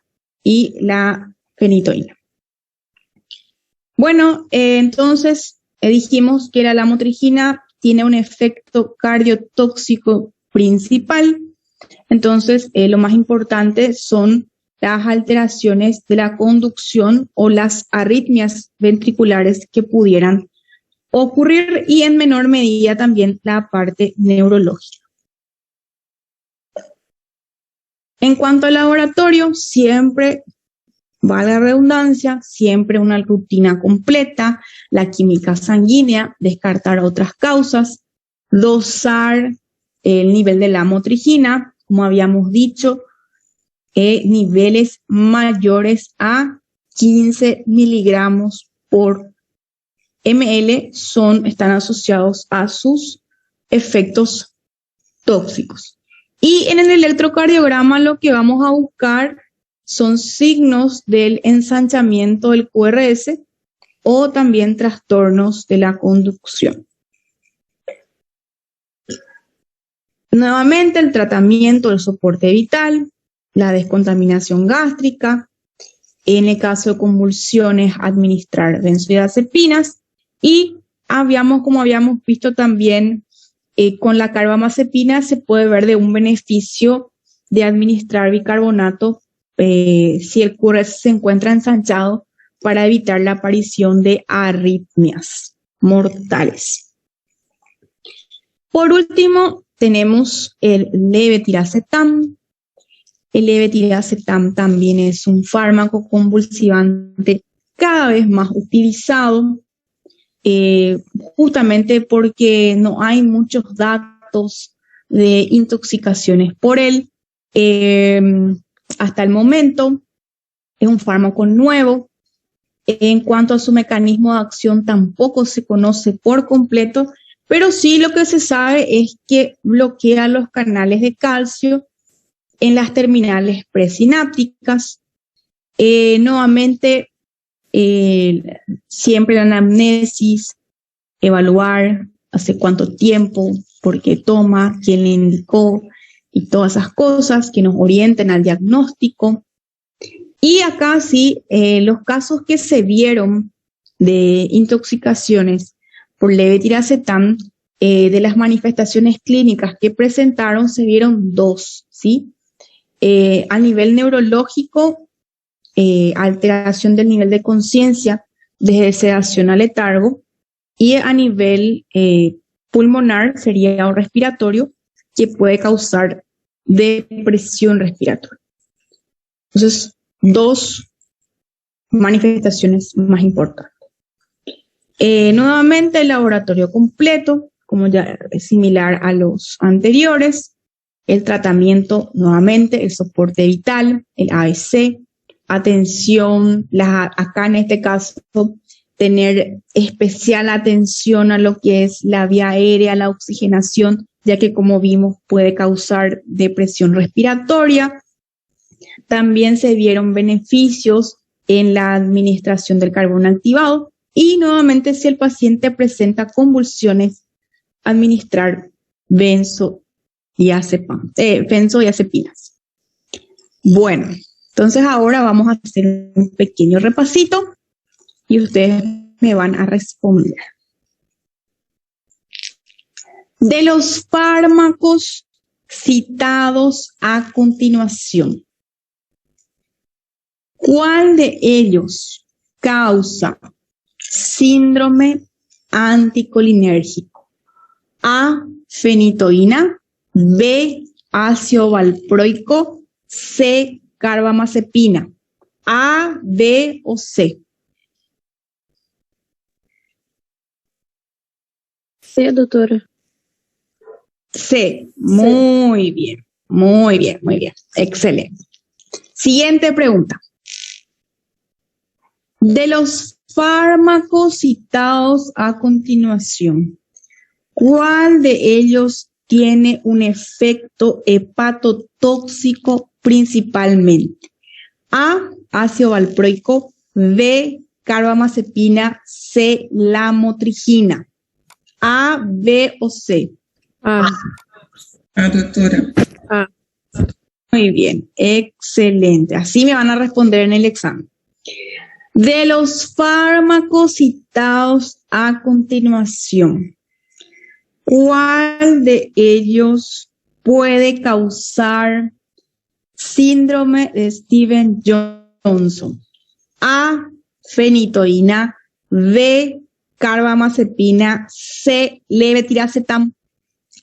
y la fenitoína. Bueno, entonces dijimos que la lamotrigina tiene un efecto cardiotóxico principal. Entonces, lo más importante son las alteraciones de la conducción o las arritmias ventriculares que pudieran ocurrir, y en menor medida también la parte neurológica. En cuanto al laboratorio, siempre, valga la redundancia, siempre una rutina completa, la química sanguínea, descartar otras causas, dosar el nivel de la motrigina, como habíamos dicho, niveles mayores a 15 miligramos por ml están asociados a sus efectos tóxicos. Y en el electrocardiograma lo que vamos a buscar son signos del ensanchamiento del QRS o también trastornos de la conducción. Nuevamente, el tratamiento del soporte vital, la descontaminación gástrica, en el caso de convulsiones, administrar benzodiazepinas, y como habíamos visto también, con la carbamazepina se puede ver de un beneficio de administrar bicarbonato si el QRS se encuentra ensanchado, para evitar la aparición de arritmias mortales. Por último, tenemos el levetiracetam. El levetiracetam también es un fármaco convulsivante cada vez más utilizado, justamente porque no hay muchos datos de intoxicaciones por él. Hasta el momento es un fármaco nuevo. En cuanto a su mecanismo de acción, tampoco se conoce por completo, pero sí lo que se sabe es que bloquea los canales de calcio en las terminales presinápticas. Nuevamente, siempre la anamnesis, evaluar hace cuánto tiempo, por qué toma, quién le indicó, y todas esas cosas que nos orienten al diagnóstico. Y acá sí, los casos que se vieron de intoxicaciones por levetiracetam, de las manifestaciones clínicas que presentaron, se vieron dos, ¿sí? A nivel neurológico, alteración del nivel de conciencia desde sedación a letargo, y a nivel pulmonar sería o respiratorio, que puede causar depresión respiratoria. Entonces, dos manifestaciones más importantes. Nuevamente, el laboratorio completo, como ya es similar a los anteriores. El tratamiento, nuevamente, el soporte vital, el ABC, atención, acá en este caso, tener especial atención a lo que es la vía aérea, la oxigenación, ya que, como vimos, puede causar depresión respiratoria. También se vieron beneficios en la administración del carbono activado, y nuevamente, si el paciente presenta convulsiones, administrar benzodiazepinas. Bueno, entonces ahora vamos a hacer un pequeño repasito y ustedes me van a responder. De los fármacos citados a continuación, ¿cuál de ellos causa síndrome anticolinérgico? A, fenitoína; B, ácido valproico; C, carbamazepina. A, B o C. Sí, doctora. C. Muy bien, muy bien, muy bien. Excelente. Siguiente pregunta. De los fármacos citados a continuación, ¿cuál de ellos tiene un efecto hepatotóxico principalmente? A, ácido valproico, B, carbamazepina, C, lamotrigina. A, B o C. A. Doctora. A. Muy bien, excelente. Así me van a responder en el examen. De los fármacos citados a continuación, ¿cuál de ellos puede causar síndrome de Stevens-Johnson? A, fenitoína, B, carbamazepina, C, levetiracetam.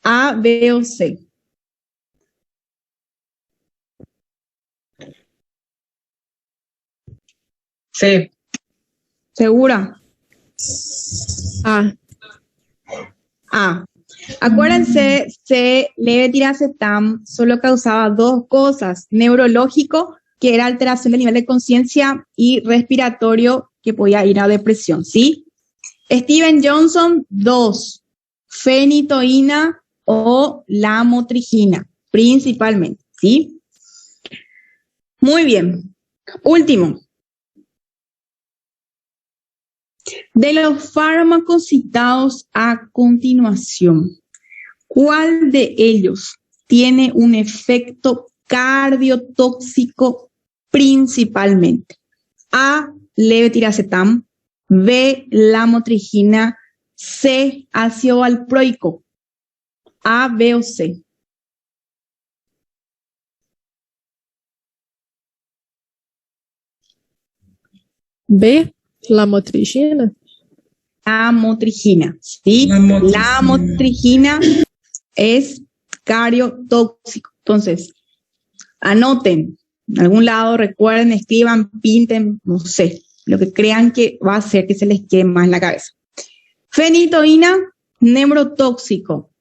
A, B o C. C. ¿Segura? A. A. Acuérdense, levetiracetam solo causaba dos cosas: neurológico, que era alteración del nivel de conciencia, y respiratorio, que podía ir a depresión, ¿sí? Stevens-Johnson, 2, fenitoína o lamotrigina, principalmente, ¿sí? Muy bien. Último. De los fármacos citados a continuación, ¿cuál de ellos tiene un efecto cardiotóxico principalmente? A, levetiracetam, B, lamotrigina, C, ácido valproico. A, B o C. B. Lamotrigina. Lamotrigina, ¿sí? Lamotrigina es cardiotóxico. Entonces, anoten, en algún lado, recuerden, escriban, pinten, no sé, lo que crean que va a hacer que se les quede más en la cabeza. Fenitoína, neurotóxico.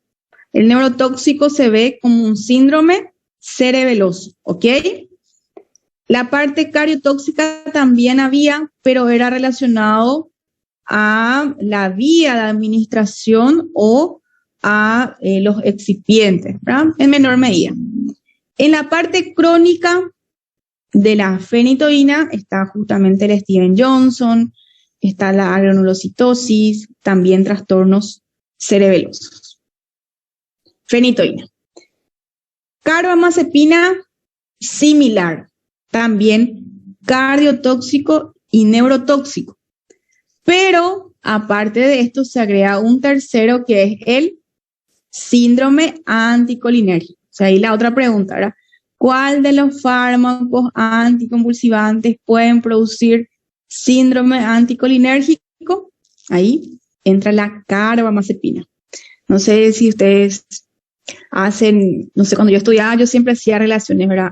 El neurotóxico se ve como un síndrome cerebeloso, ¿ok? La parte cardiotóxica también había, pero era relacionado a la vía de administración o a los excipientes, ¿verdad? En menor medida. En la parte crónica de la fenitoína está justamente el Stevens-Johnson, está la granulocitosis, también trastornos cerebelosos. Fenitoína. Carbamazepina, similar, también cardiotóxico y neurotóxico. Pero, aparte de esto, se agrega un tercero que es el síndrome anticolinérgico. O sea, ahí la otra pregunta, ¿verdad? ¿Cuál de los fármacos anticonvulsivantes pueden producir síndrome anticolinérgico? Ahí entra la carbamazepina. No sé si ustedes hacen, no sé, cuando yo estudiaba, yo siempre hacía relaciones, ¿verdad?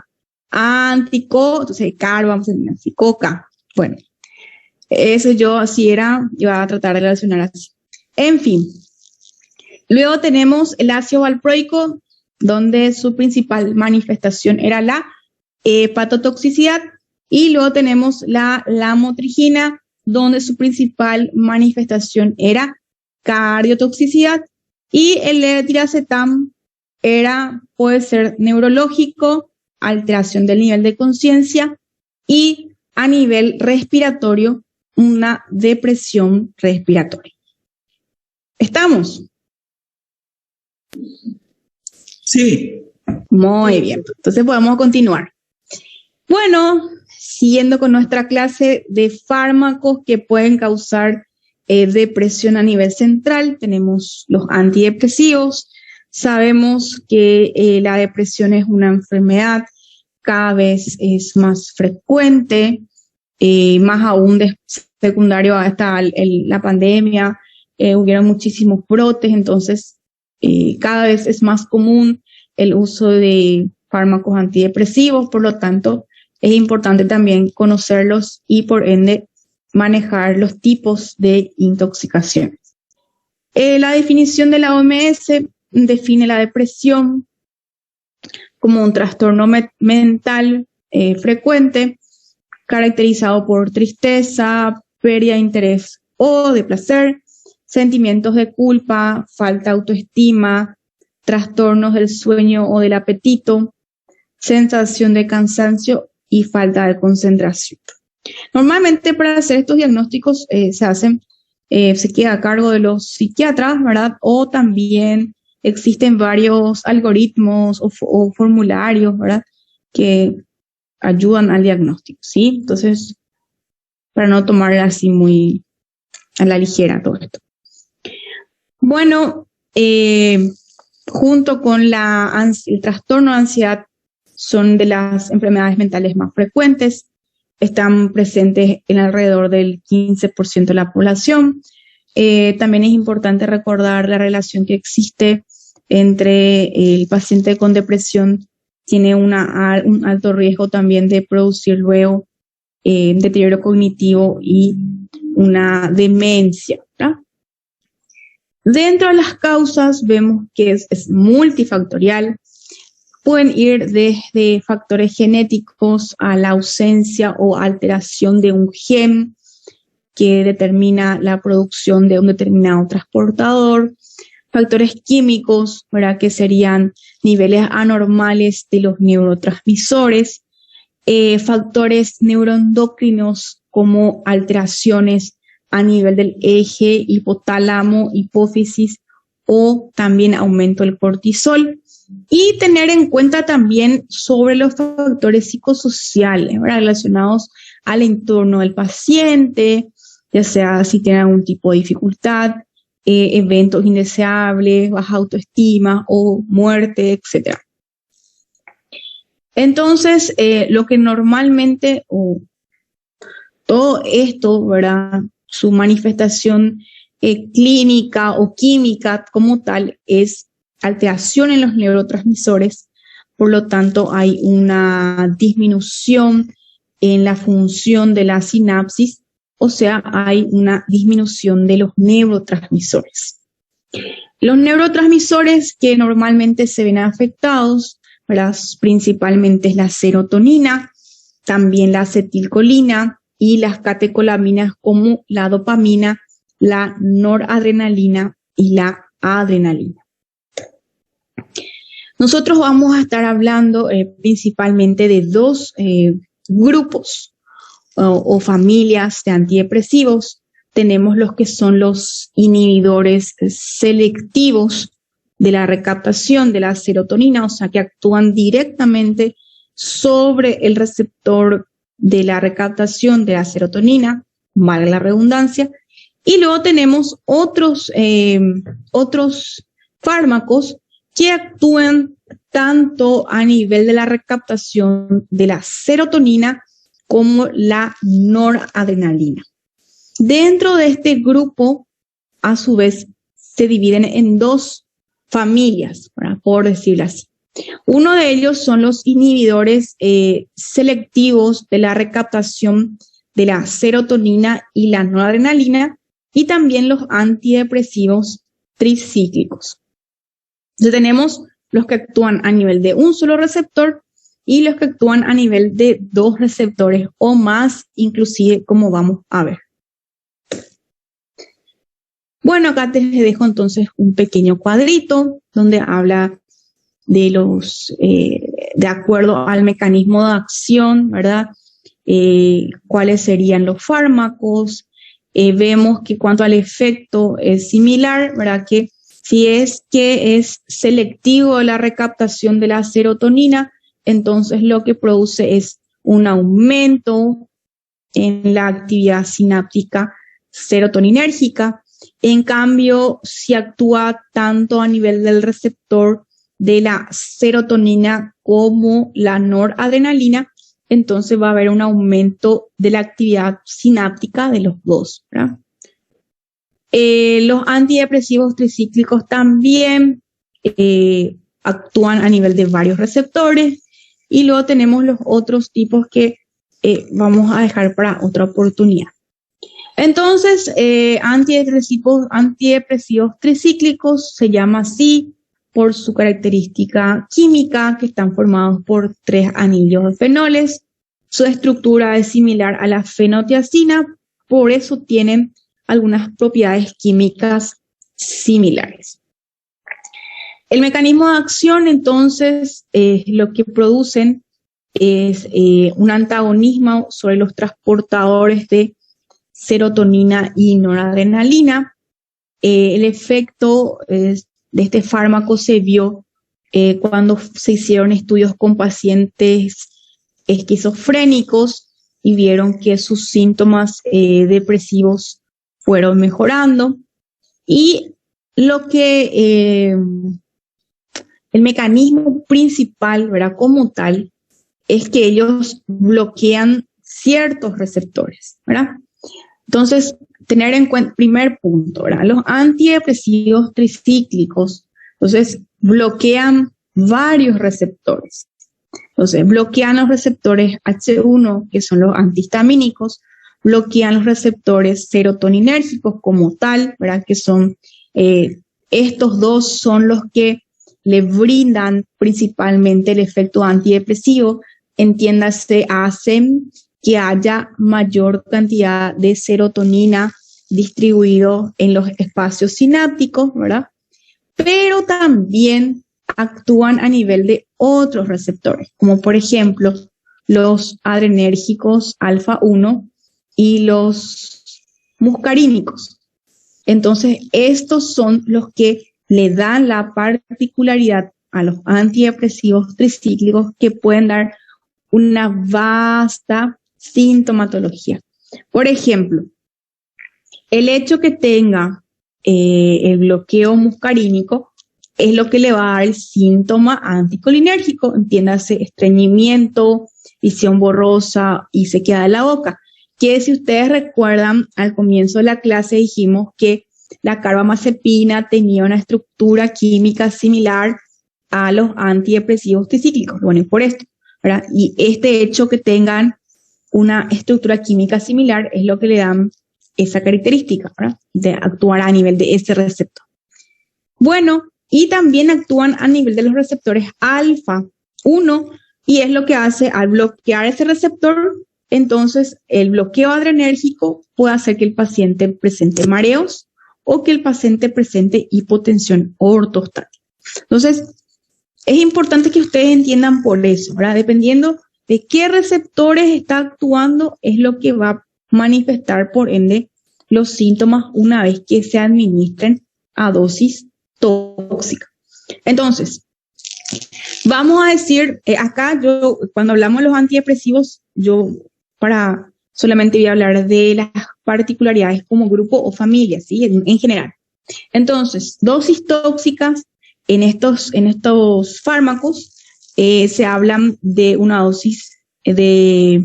Antico, entonces carbamazepina, coca. Bueno, eso yo así era, iba a tratar de relacionar así. En fin. Luego tenemos el ácido valproico, donde su principal manifestación era la hepatotoxicidad. Y luego tenemos la lamotrigina, donde su principal manifestación era cardiotoxicidad. Y el levetiracetam puede ser neurológico, alteración del nivel de conciencia, y a nivel respiratorio, una depresión respiratoria. ¿Estamos? Sí. Muy bien, entonces podemos continuar. Bueno, siguiendo con nuestra clase de fármacos que pueden causar depresión a nivel central, tenemos los antidepresivos. Sabemos que la depresión es una enfermedad, cada vez es más frecuente, más aún secundario a la pandemia, hubieron muchísimos brotes, entonces cada vez es más común el uso de fármacos antidepresivos, por lo tanto es importante también conocerlos y por ende manejar los tipos de intoxicaciones. La definición de la OMS define la depresión como un trastorno mental frecuente caracterizado por tristeza, pérdida de interés o de placer, sentimientos de culpa, falta de autoestima, trastornos del sueño o del apetito, sensación de cansancio y falta de concentración. Normalmente para hacer estos diagnósticos se queda a cargo de los psiquiatras, ¿verdad? O también existen varios algoritmos o formularios, ¿verdad? Que ayudan al diagnóstico, ¿sí? Entonces, para no tomar así muy a la ligera todo esto. Bueno, junto con el trastorno de ansiedad son de las enfermedades mentales más frecuentes. Están presentes en alrededor del 15% de la población. También es importante recordar la relación que existe entre el paciente con depresión, tiene un alto riesgo también de producir luego deterioro cognitivo y una demencia, ¿verdad? Dentro de las causas vemos que es multifactorial. Pueden ir desde factores genéticos a la ausencia o alteración de un gen que determina la producción de un determinado transportador, factores químicos, ¿verdad? Que serían niveles anormales de los neurotransmisores, factores neuroendocrinos como alteraciones a nivel del eje hipotálamo, hipófisis o también aumento del cortisol. Y tener en cuenta también sobre los factores psicosociales, ¿verdad? Relacionados al entorno del paciente, ya sea si tiene algún tipo de dificultad, eventos indeseables, baja autoestima o muerte, etc. Entonces, lo que normalmente, todo esto, ¿verdad? Su manifestación clínica o química como tal es alteración en los neurotransmisores, por lo tanto hay una disminución en la función de la sinapsis, o sea, hay una disminución de los neurotransmisores. Los neurotransmisores que normalmente se ven afectados, ¿verdad? Principalmente es la serotonina, también la acetilcolina y las catecolaminas como la dopamina, la noradrenalina y la adrenalina. Nosotros vamos a estar hablando principalmente de dos grupos o familias de antidepresivos. Tenemos los que son los inhibidores selectivos de la recaptación de la serotonina, o sea, que actúan directamente sobre el receptor de la recaptación de la serotonina, valga la redundancia. Y luego tenemos otros fármacos que actúan tanto a nivel de la recaptación de la serotonina como la noradrenalina. Dentro de este grupo, a su vez, se dividen en dos familias, por decirlo así. Uno de ellos son los inhibidores selectivos de la recaptación de la serotonina y la noradrenalina, y también los antidepresivos tricíclicos. Entonces tenemos los que actúan a nivel de un solo receptor y los que actúan a nivel de dos receptores o más, inclusive, como vamos a ver. Bueno, acá te dejo entonces un pequeño cuadrito donde habla de los, de acuerdo al mecanismo de acción, ¿verdad? Cuáles serían los fármacos. Vemos que cuanto al efecto es similar, ¿verdad? Que si es que es selectivo la recaptación de la serotonina, entonces lo que produce es un aumento en la actividad sináptica serotoninérgica. En cambio, si actúa tanto a nivel del receptor de la serotonina como la noradrenalina, entonces va a haber un aumento de la actividad sináptica de los dos, ¿verdad? Los antidepresivos tricíclicos también actúan a nivel de varios receptores, y luego tenemos los otros tipos que vamos a dejar para otra oportunidad. Entonces, antidepresivos tricíclicos se llama así por su característica química, que están formados por 3 anillos de fenoles, Su estructura es similar a la fenotiazina, por eso tienen algunas propiedades químicas similares. El mecanismo de acción, entonces, lo que producen es un antagonismo sobre los transportadores de serotonina y noradrenalina. El efecto de este fármaco se vio cuando se hicieron estudios con pacientes esquizofrénicos y vieron que sus síntomas depresivos fueron mejorando. Y lo que el mecanismo principal, ¿verdad? Como tal, es que ellos bloquean ciertos receptores, ¿verdad? Entonces, tener en cuenta, primer punto, ¿verdad? Los antidepresivos tricíclicos, entonces, bloquean varios receptores. Entonces, bloquean los receptores H1, que son los antihistamínicos, bloquean los receptores serotoninérgicos como tal, ¿verdad? Que son, estos dos son los que le brindan principalmente el efecto antidepresivo, entiéndase, hacen que haya mayor cantidad de serotonina distribuido en los espacios sinápticos, ¿verdad? Pero también actúan a nivel de otros receptores, como por ejemplo los adrenérgicos alfa 1 y los muscarínicos. Entonces, estos son los que le dan la particularidad a los antidepresivos tricíclicos que pueden dar una vasta sintomatología. Por ejemplo, el hecho que tenga el bloqueo muscarínico es lo que le va a dar el síntoma anticolinérgico, entiéndase estreñimiento, visión borrosa y sequedad de la boca. Que si ustedes recuerdan, al comienzo de la clase dijimos que la carbamazepina tenía una estructura química similar a los antidepresivos tricíclicos. Bueno, y por esto, ¿verdad? Y este hecho que tengan una estructura química similar es lo que le dan esa característica, ¿verdad? De actuar a nivel de ese receptor. Bueno, y también actúan a nivel de los receptores alfa 1 y es lo que hace al bloquear ese receptor, entonces el bloqueo adrenérgico puede hacer que el paciente presente mareos o que el paciente presente hipotensión ortostática. Entonces, es importante que ustedes entiendan por eso, ¿verdad? Dependiendo de qué receptores está actuando, es lo que va a manifestar, por ende, los síntomas una vez que se administren a dosis tóxica. Entonces, vamos a decir, acá yo, cuando hablamos de los antidepresivos, yo solamente voy a hablar de las particularidades como grupo o familia, ¿sí? En general. Entonces, dosis tóxicas en estos fármacos se hablan de una dosis de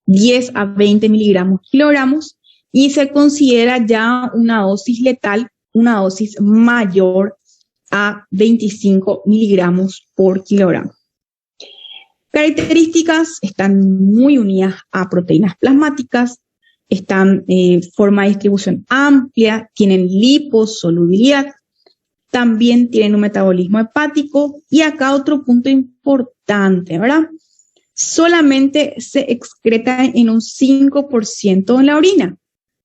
10 a 20 miligramos kilogramos y se considera ya una dosis letal, una dosis mayor a 25 miligramos por kilogramo. Características están muy unidas a proteínas plasmáticas, están forma de distribución amplia, tienen liposolubilidad, también tienen un metabolismo hepático y acá otro punto importante, ¿verdad? Solamente se excreta en un 5% en la orina.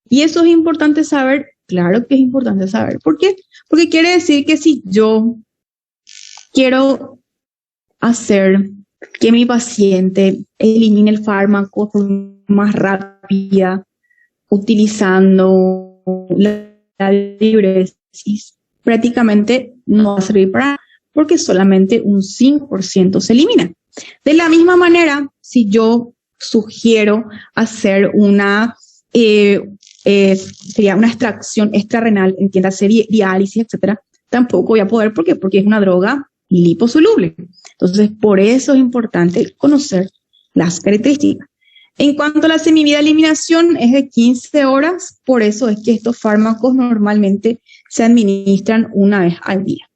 Y eso es importante saber, claro que es importante saber. ¿Por qué? Porque quiere decir que si yo quiero hacer que mi paciente elimine el fármaco más rápida, utilizando la diuresis, prácticamente no va a servir para nada, porque solamente un 5% se elimina. De la misma manera, si yo sugiero hacer sería una extracción extrarrenal, entiéndase diálisis, etcétera, tampoco voy a poder, ¿por qué? Porque es una droga liposoluble. Entonces, por eso es importante conocer las características. En cuanto a la semivida de eliminación, es de 15 horas, por eso es que estos fármacos normalmente se administran una vez al día.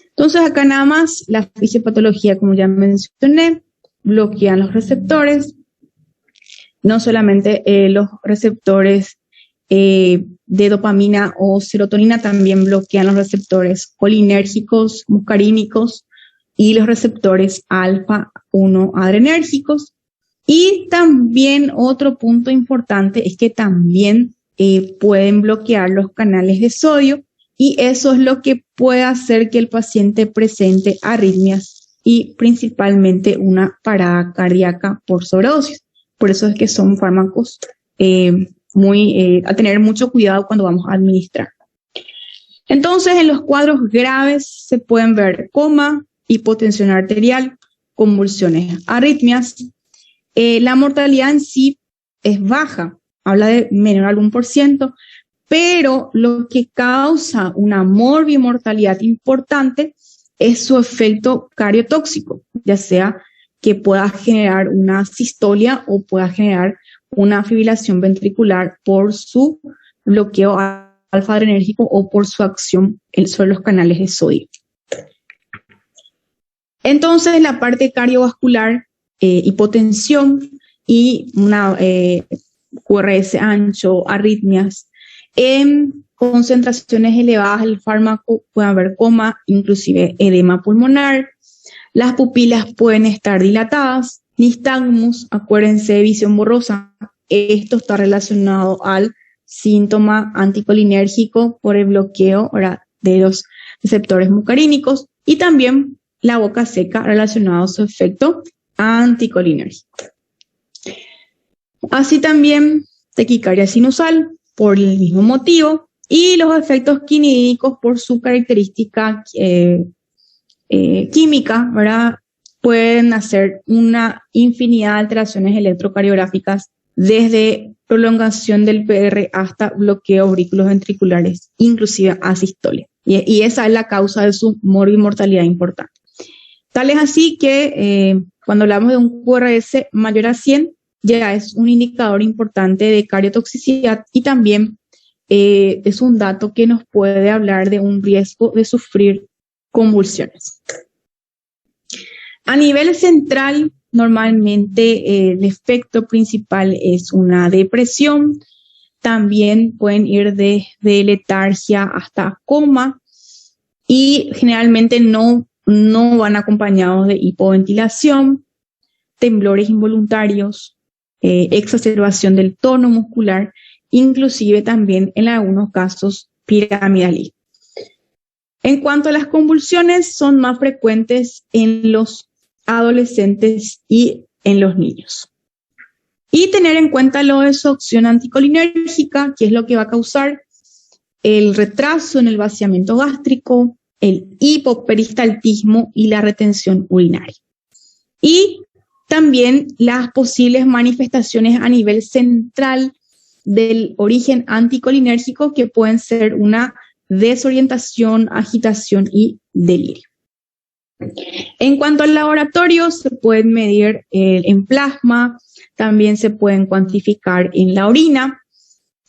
Entonces, acá nada más, la fisiopatología, como ya mencioné, bloquean los receptores, no solamente los receptores de dopamina o serotonina, también bloquean los receptores colinérgicos, muscarínicos y los receptores alfa 1 adrenérgicos. Y también otro punto importante es que también pueden bloquear los canales de sodio y eso es lo que puede hacer que el paciente presente arritmias y principalmente una parada cardíaca por sobredosis. Por eso es que son fármacos a tener mucho cuidado cuando vamos a administrar. Entonces, en los cuadros graves se pueden ver coma, hipotensión arterial, convulsiones, arritmias. La mortalidad en sí es baja, habla de menor al 1%, pero lo que causa una morbimortalidad importante es su efecto cardiotóxico, ya sea que pueda generar una sistolia o pueda generar una fibrilación ventricular por su bloqueo alfa-adrenérgico o por su acción sobre los canales de sodio. Entonces, la parte cardiovascular, hipotensión y una QRS ancho, arritmias, en concentraciones elevadas del fármaco puede haber coma, inclusive edema pulmonar, las pupilas pueden estar dilatadas, nistagmus, acuérdense de visión borrosa, esto está relacionado al síntoma anticolinérgico por el bloqueo, ¿verdad?, de los receptores mucarínicos y también la boca seca relacionado a su efecto anticolinérgico. Así también taquicardia sinusal por el mismo motivo y los efectos quinidínicos por su característica química, ¿verdad?, pueden hacer una infinidad de alteraciones electrocardiográficas desde prolongación del PR hasta bloqueo aurículos ventriculares, inclusive asistolia. Y esa es la causa de su morbimortalidad importante. Tal es así que cuando hablamos de un QRS mayor a 100, ya es un indicador importante de cardiotoxicidad y también es un dato que nos puede hablar de un riesgo de sufrir convulsiones. A nivel central, normalmente el efecto principal es una depresión, también pueden ir desde letargia hasta coma y generalmente no van acompañados de hipoventilación, temblores involuntarios, exacerbación del tono muscular, inclusive también en algunos casos piramidalismo. En cuanto a las convulsiones, son más frecuentes en los adolescentes y en los niños. Y tener en cuenta lo de su acción anticolinérgica, que es lo que va a causar el retraso en el vaciamiento gástrico, el hipoperistaltismo y la retención urinaria. Y también las posibles manifestaciones a nivel central del origen anticolinérgico que pueden ser una desorientación, agitación y delirio. En cuanto al laboratorio, se pueden medir en plasma, también se pueden cuantificar en la orina,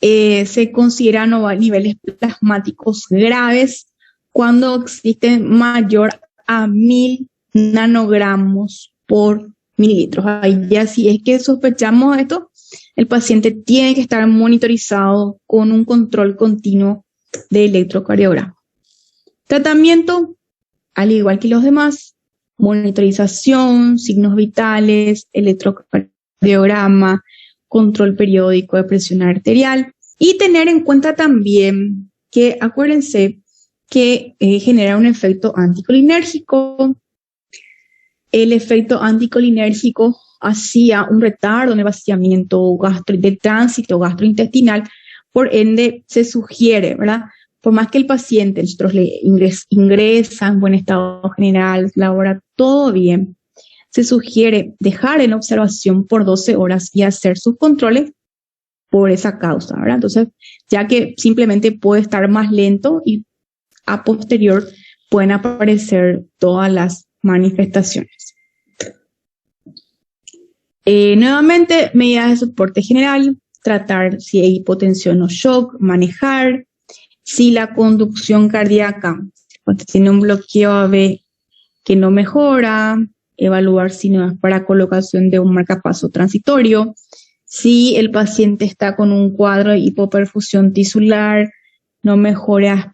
se consideran niveles plasmáticos graves cuando existen mayor a 1000 nanogramos por mililitros. Ahí ya si es que sospechamos esto, el paciente tiene que estar monitorizado con un control continuo de electrocardiograma. Tratamiento, al igual que los demás, monitorización, signos vitales, electrocardiograma, control periódico de presión arterial y tener en cuenta también que acuérdense que genera un efecto anticolinérgico. El efecto anticolinérgico hacía un retardo en el vaciamiento del tránsito gastrointestinal, por ende se sugiere, ¿verdad? Por más que el paciente, nosotros le ingresa en buen estado general, labora todo bien, se sugiere dejar en observación por 12 horas y hacer sus controles por esa causa, ¿verdad? Entonces, ya que simplemente puede estar más lento y a posterior pueden aparecer todas las manifestaciones. Nuevamente, medidas de soporte general, tratar si hay hipotensión o shock, manejar, si la conducción cardíaca tiene un bloqueo AB que no mejora, evaluar si no es para colocación de un marcapaso transitorio, si el paciente está con un cuadro de hipoperfusión tisular, no mejora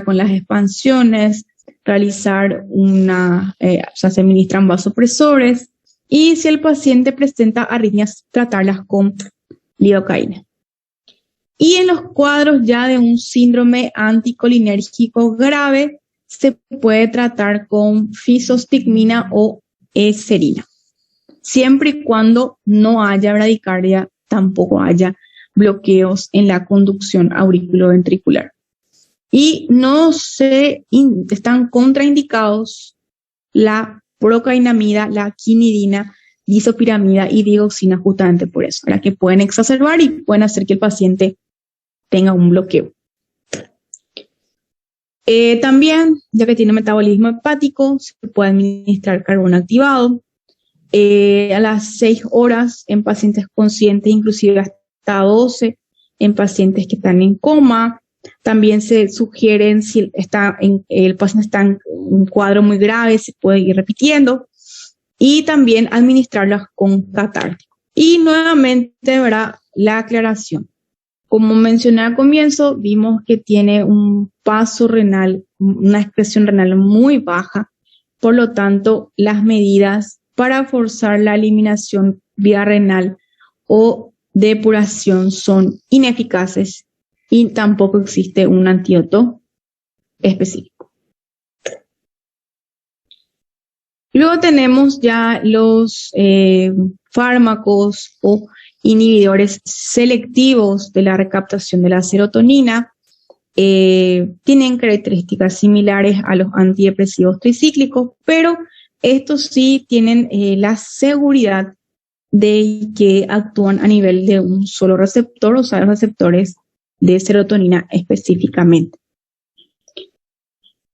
con las expansiones, realizar se administran vasopresores Y si el paciente presenta arritmias, tratarlas con lidocaína. Y en los cuadros ya de un síndrome anticolinérgico grave, se puede tratar con fisostigmina o eserina. Siempre y cuando no haya bradicardia, tampoco haya bloqueos en la conducción auriculoventricular. Y no están contraindicados la procainamida, la quinidina, disopiramida y digoxina justamente por eso, para que pueden exacerbar y pueden hacer que el paciente tenga un bloqueo. También, ya que tiene metabolismo hepático, se puede administrar carbón activado a las 6 horas en pacientes conscientes, inclusive hasta 12 en pacientes que están en coma. También se sugieren, si el paciente está en un cuadro muy grave, se puede ir repitiendo. Y también administrarlas con catártico. Y nuevamente, ¿verdad?, la aclaración. Como mencioné al comienzo, vimos que tiene un paso renal, una excreción renal muy baja. Por lo tanto, las medidas para forzar la eliminación vía renal o depuración son ineficaces y tampoco existe un antídoto específico. Luego tenemos ya los fármacos o inhibidores selectivos de la recaptación de la serotonina. Tienen características similares a los antidepresivos tricíclicos, pero estos sí tienen la seguridad de que actúan a nivel de un solo receptor, o sea, receptores de serotonina específicamente.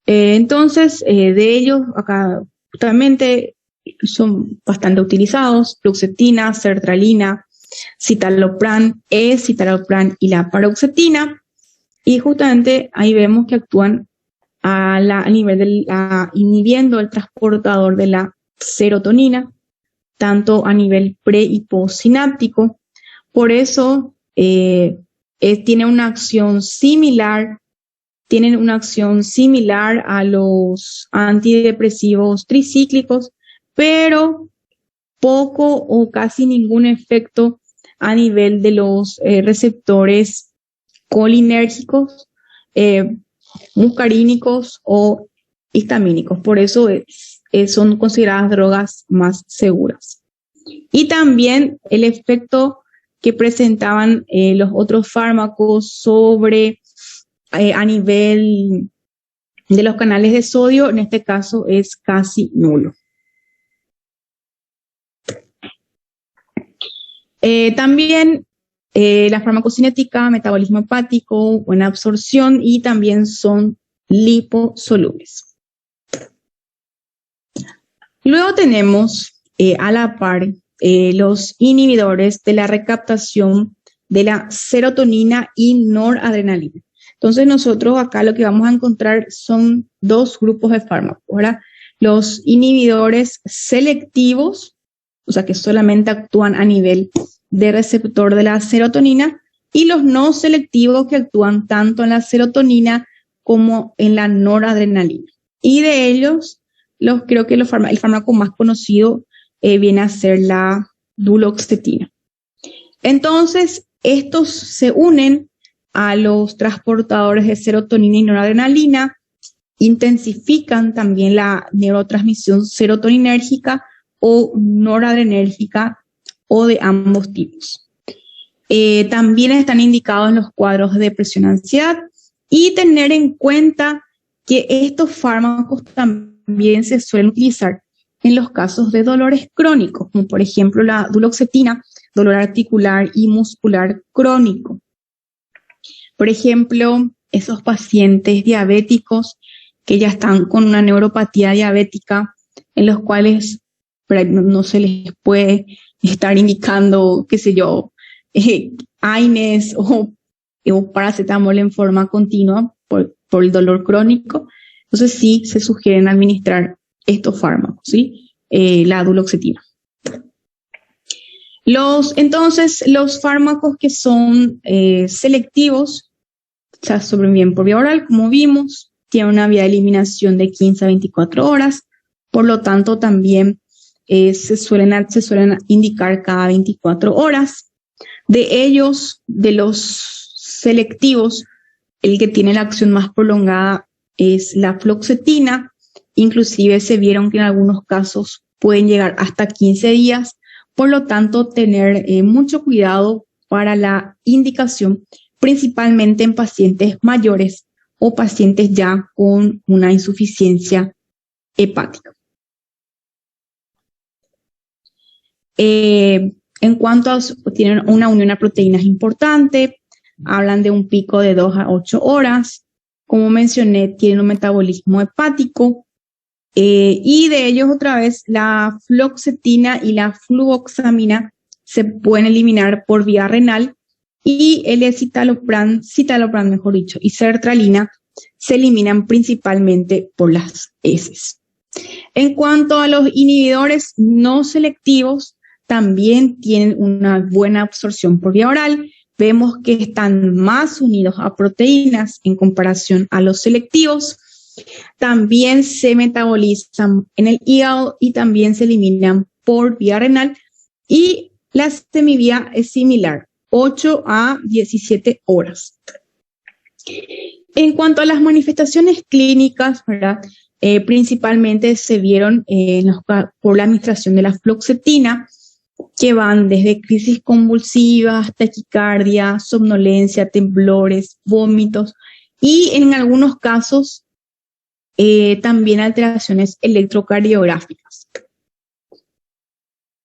Entonces, de ellos, acá justamente son bastante utilizados: fluoxetina, sertralina, citalopram, escitalopram y la paroxetina. Y justamente ahí vemos que actúan a nivel inhibiendo el transportador de la serotonina, tanto a nivel pre y postsináptico. Por eso tienen una acción similar a los antidepresivos tricíclicos, pero poco o casi ningún efecto a nivel de los receptores colinérgicos, muscarínicos o histamínicos. Por eso son consideradas drogas más seguras. Y también el efecto que presentaban los otros fármacos a nivel de los canales de sodio, en este caso es casi nulo. También la farmacocinética, metabolismo hepático, buena absorción, y también son liposolubles. Luego tenemos a la par los inhibidores de la recaptación de la serotonina y noradrenalina. Entonces nosotros acá lo que vamos a encontrar son dos grupos de fármacos, ¿verdad? Los inhibidores selectivos, o sea que solamente actúan a nivel de receptor de la serotonina, y los no selectivos que actúan tanto en la serotonina como en la noradrenalina. Y de ellos, creo que el fármaco más conocido viene a ser la duloxetina. Entonces, estos se unen a los transportadores de serotonina y noradrenalina, intensifican también la neurotransmisión serotoninérgica o noradrenérgica o de ambos tipos. También están indicados en los cuadros de depresión y ansiedad, y tener en cuenta que estos fármacos también se suelen utilizar en los casos de dolores crónicos, como por ejemplo la duloxetina, dolor articular y muscular crónico. Por ejemplo, esos pacientes diabéticos que ya están con una neuropatía diabética, en los cuales no se les puede estar indicando, qué sé yo, AINES o paracetamol en forma continua por el dolor crónico. Entonces sí se sugieren administrar estos fármacos, ¿sí? La duloxetina. Entonces, los fármacos que son selectivos, o sea, se absorben por vía oral, como vimos, tienen una vía de eliminación de 15 a 24 horas, por lo tanto también se suelen indicar cada 24 horas. De ellos, de los selectivos, el que tiene la acción más prolongada es la fluoxetina. Inclusive se vieron que en algunos casos pueden llegar hasta 15 días. Por lo tanto, tener mucho cuidado para la indicación, principalmente en pacientes mayores o pacientes ya con una insuficiencia hepática. En cuanto a, tienen una unión a proteínas importante, hablan de un pico de 2 a 8 horas. Como mencioné, tienen un metabolismo hepático. Y de ellos otra vez la fluoxetina y la fluoxamina se pueden eliminar por vía renal y el citalopram mejor dicho, y sertralina se eliminan principalmente por las heces. En cuanto a los inhibidores no selectivos, también tienen una buena absorción por vía oral. Vemos que están más unidos a proteínas en comparación a los selectivos. También se metabolizan en el hígado y también se eliminan por vía renal. Y la semivía es similar, 8 a 17 horas. En cuanto a las manifestaciones clínicas, ¿verdad? Principalmente se vieron por la administración de la fluoxetina, que van desde crisis convulsivas, taquicardia, somnolencia, temblores, vómitos y en algunos casos también alteraciones electrocardiográficas.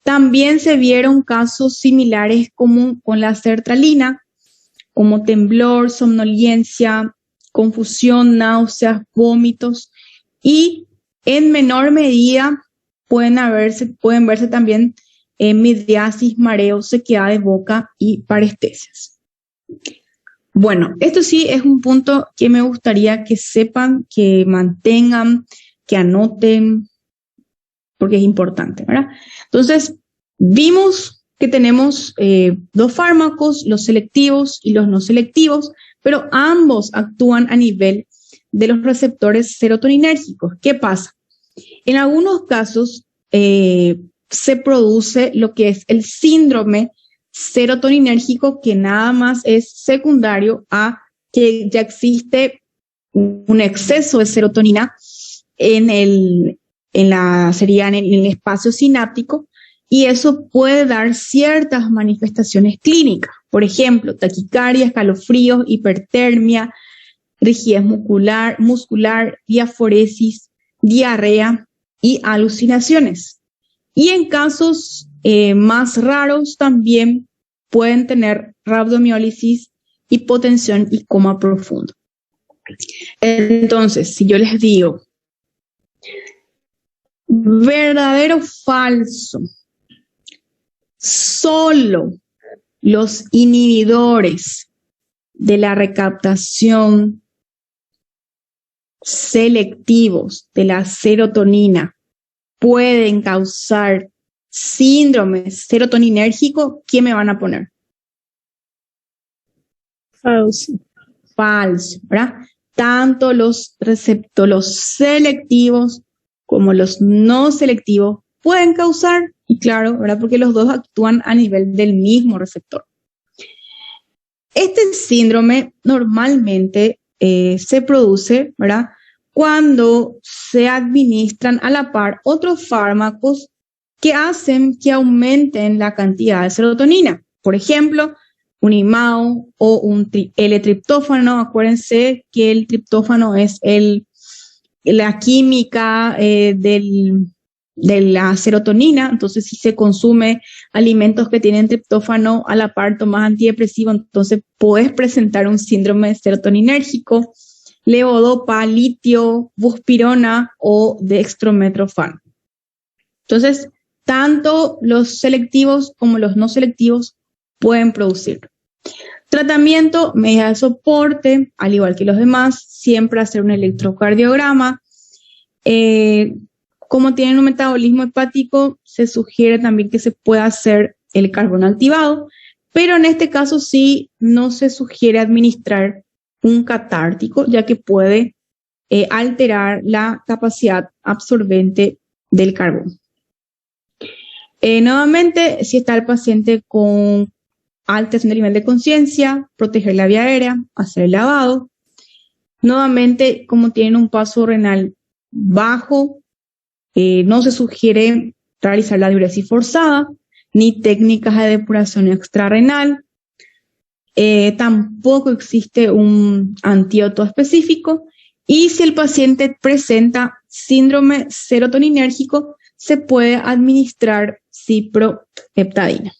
También se vieron casos similares como con la sertralina, como temblor, somnolencia, confusión, náuseas, vómitos y en menor medida pueden verse también midriasis, mareo, sequedad de boca y parestesias. Bueno, esto sí es un punto que me gustaría que sepan, que mantengan, que anoten, porque es importante, ¿verdad? Entonces, vimos que tenemos dos fármacos, los selectivos y los no selectivos, pero ambos actúan a nivel de los receptores serotoninérgicos. ¿Qué pasa? En algunos casos se produce lo que es el síndrome serotoninérgico, que nada más es secundario a que ya existe un exceso de serotonina en el espacio sináptico, y eso puede dar ciertas manifestaciones clínicas. Por ejemplo, taquicardia, escalofríos, hipertermia, rigidez muscular, diaforesis, diarrea y alucinaciones. Y en casos más raros también pueden tener rabdomiólisis, hipotensión y coma profundo. Entonces, si yo les digo, verdadero o falso, solo los inhibidores de la recaptación selectivos de la serotonina pueden causar síndrome serotoninérgico, ¿qué me van a poner? Falso. Falso, ¿verdad? Tanto los receptores selectivos como los no selectivos pueden causar, y claro, ¿verdad? Porque los dos actúan a nivel del mismo receptor. Este síndrome normalmente se produce, ¿verdad?, cuando se administran a la par otros fármacos que hacen que aumenten la cantidad de serotonina. Por ejemplo, un IMAO o un L-triptófano. Acuérdense que el triptófano es la química de la serotonina. Entonces, si se consume alimentos que tienen triptófano a la par, tomas antidepresivo, entonces puedes presentar un síndrome serotoninérgico. Levodopa, litio, buspirona o dextrometorfano. Entonces, tanto los selectivos como los no selectivos pueden producirlo. Tratamiento, medida de soporte, al igual que los demás, siempre hacer un electrocardiograma. Como tienen un metabolismo hepático, se sugiere también que se pueda hacer el carbono activado, pero en este caso sí no se sugiere administrar un catártico, ya que puede alterar la capacidad absorbente del carbón. Nuevamente, si está el paciente con alteración del nivel de conciencia, proteger la vía aérea, hacer el lavado. Nuevamente, como tienen un paso renal bajo, no se sugiere realizar la diuresis forzada, ni técnicas de depuración extrarrenal. Tampoco existe un antídoto específico. Y si el paciente presenta síndrome serotoninérgico, se puede administrar ciproheptadina.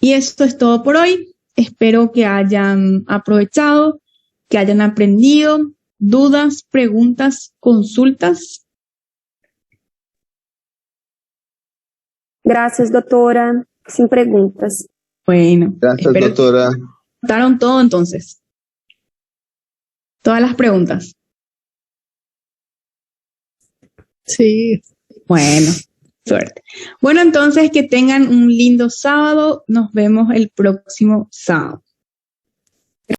Y esto es todo por hoy. Espero que hayan aprovechado, que hayan aprendido. ¿Dudas, preguntas, consultas? Gracias, doutora. Sin preguntas. Bueno, Gracias, espero doctora. que notaron todo entonces. Todas las preguntas. Sí. Bueno, suerte. Bueno, entonces que tengan un lindo sábado. Nos vemos el próximo sábado.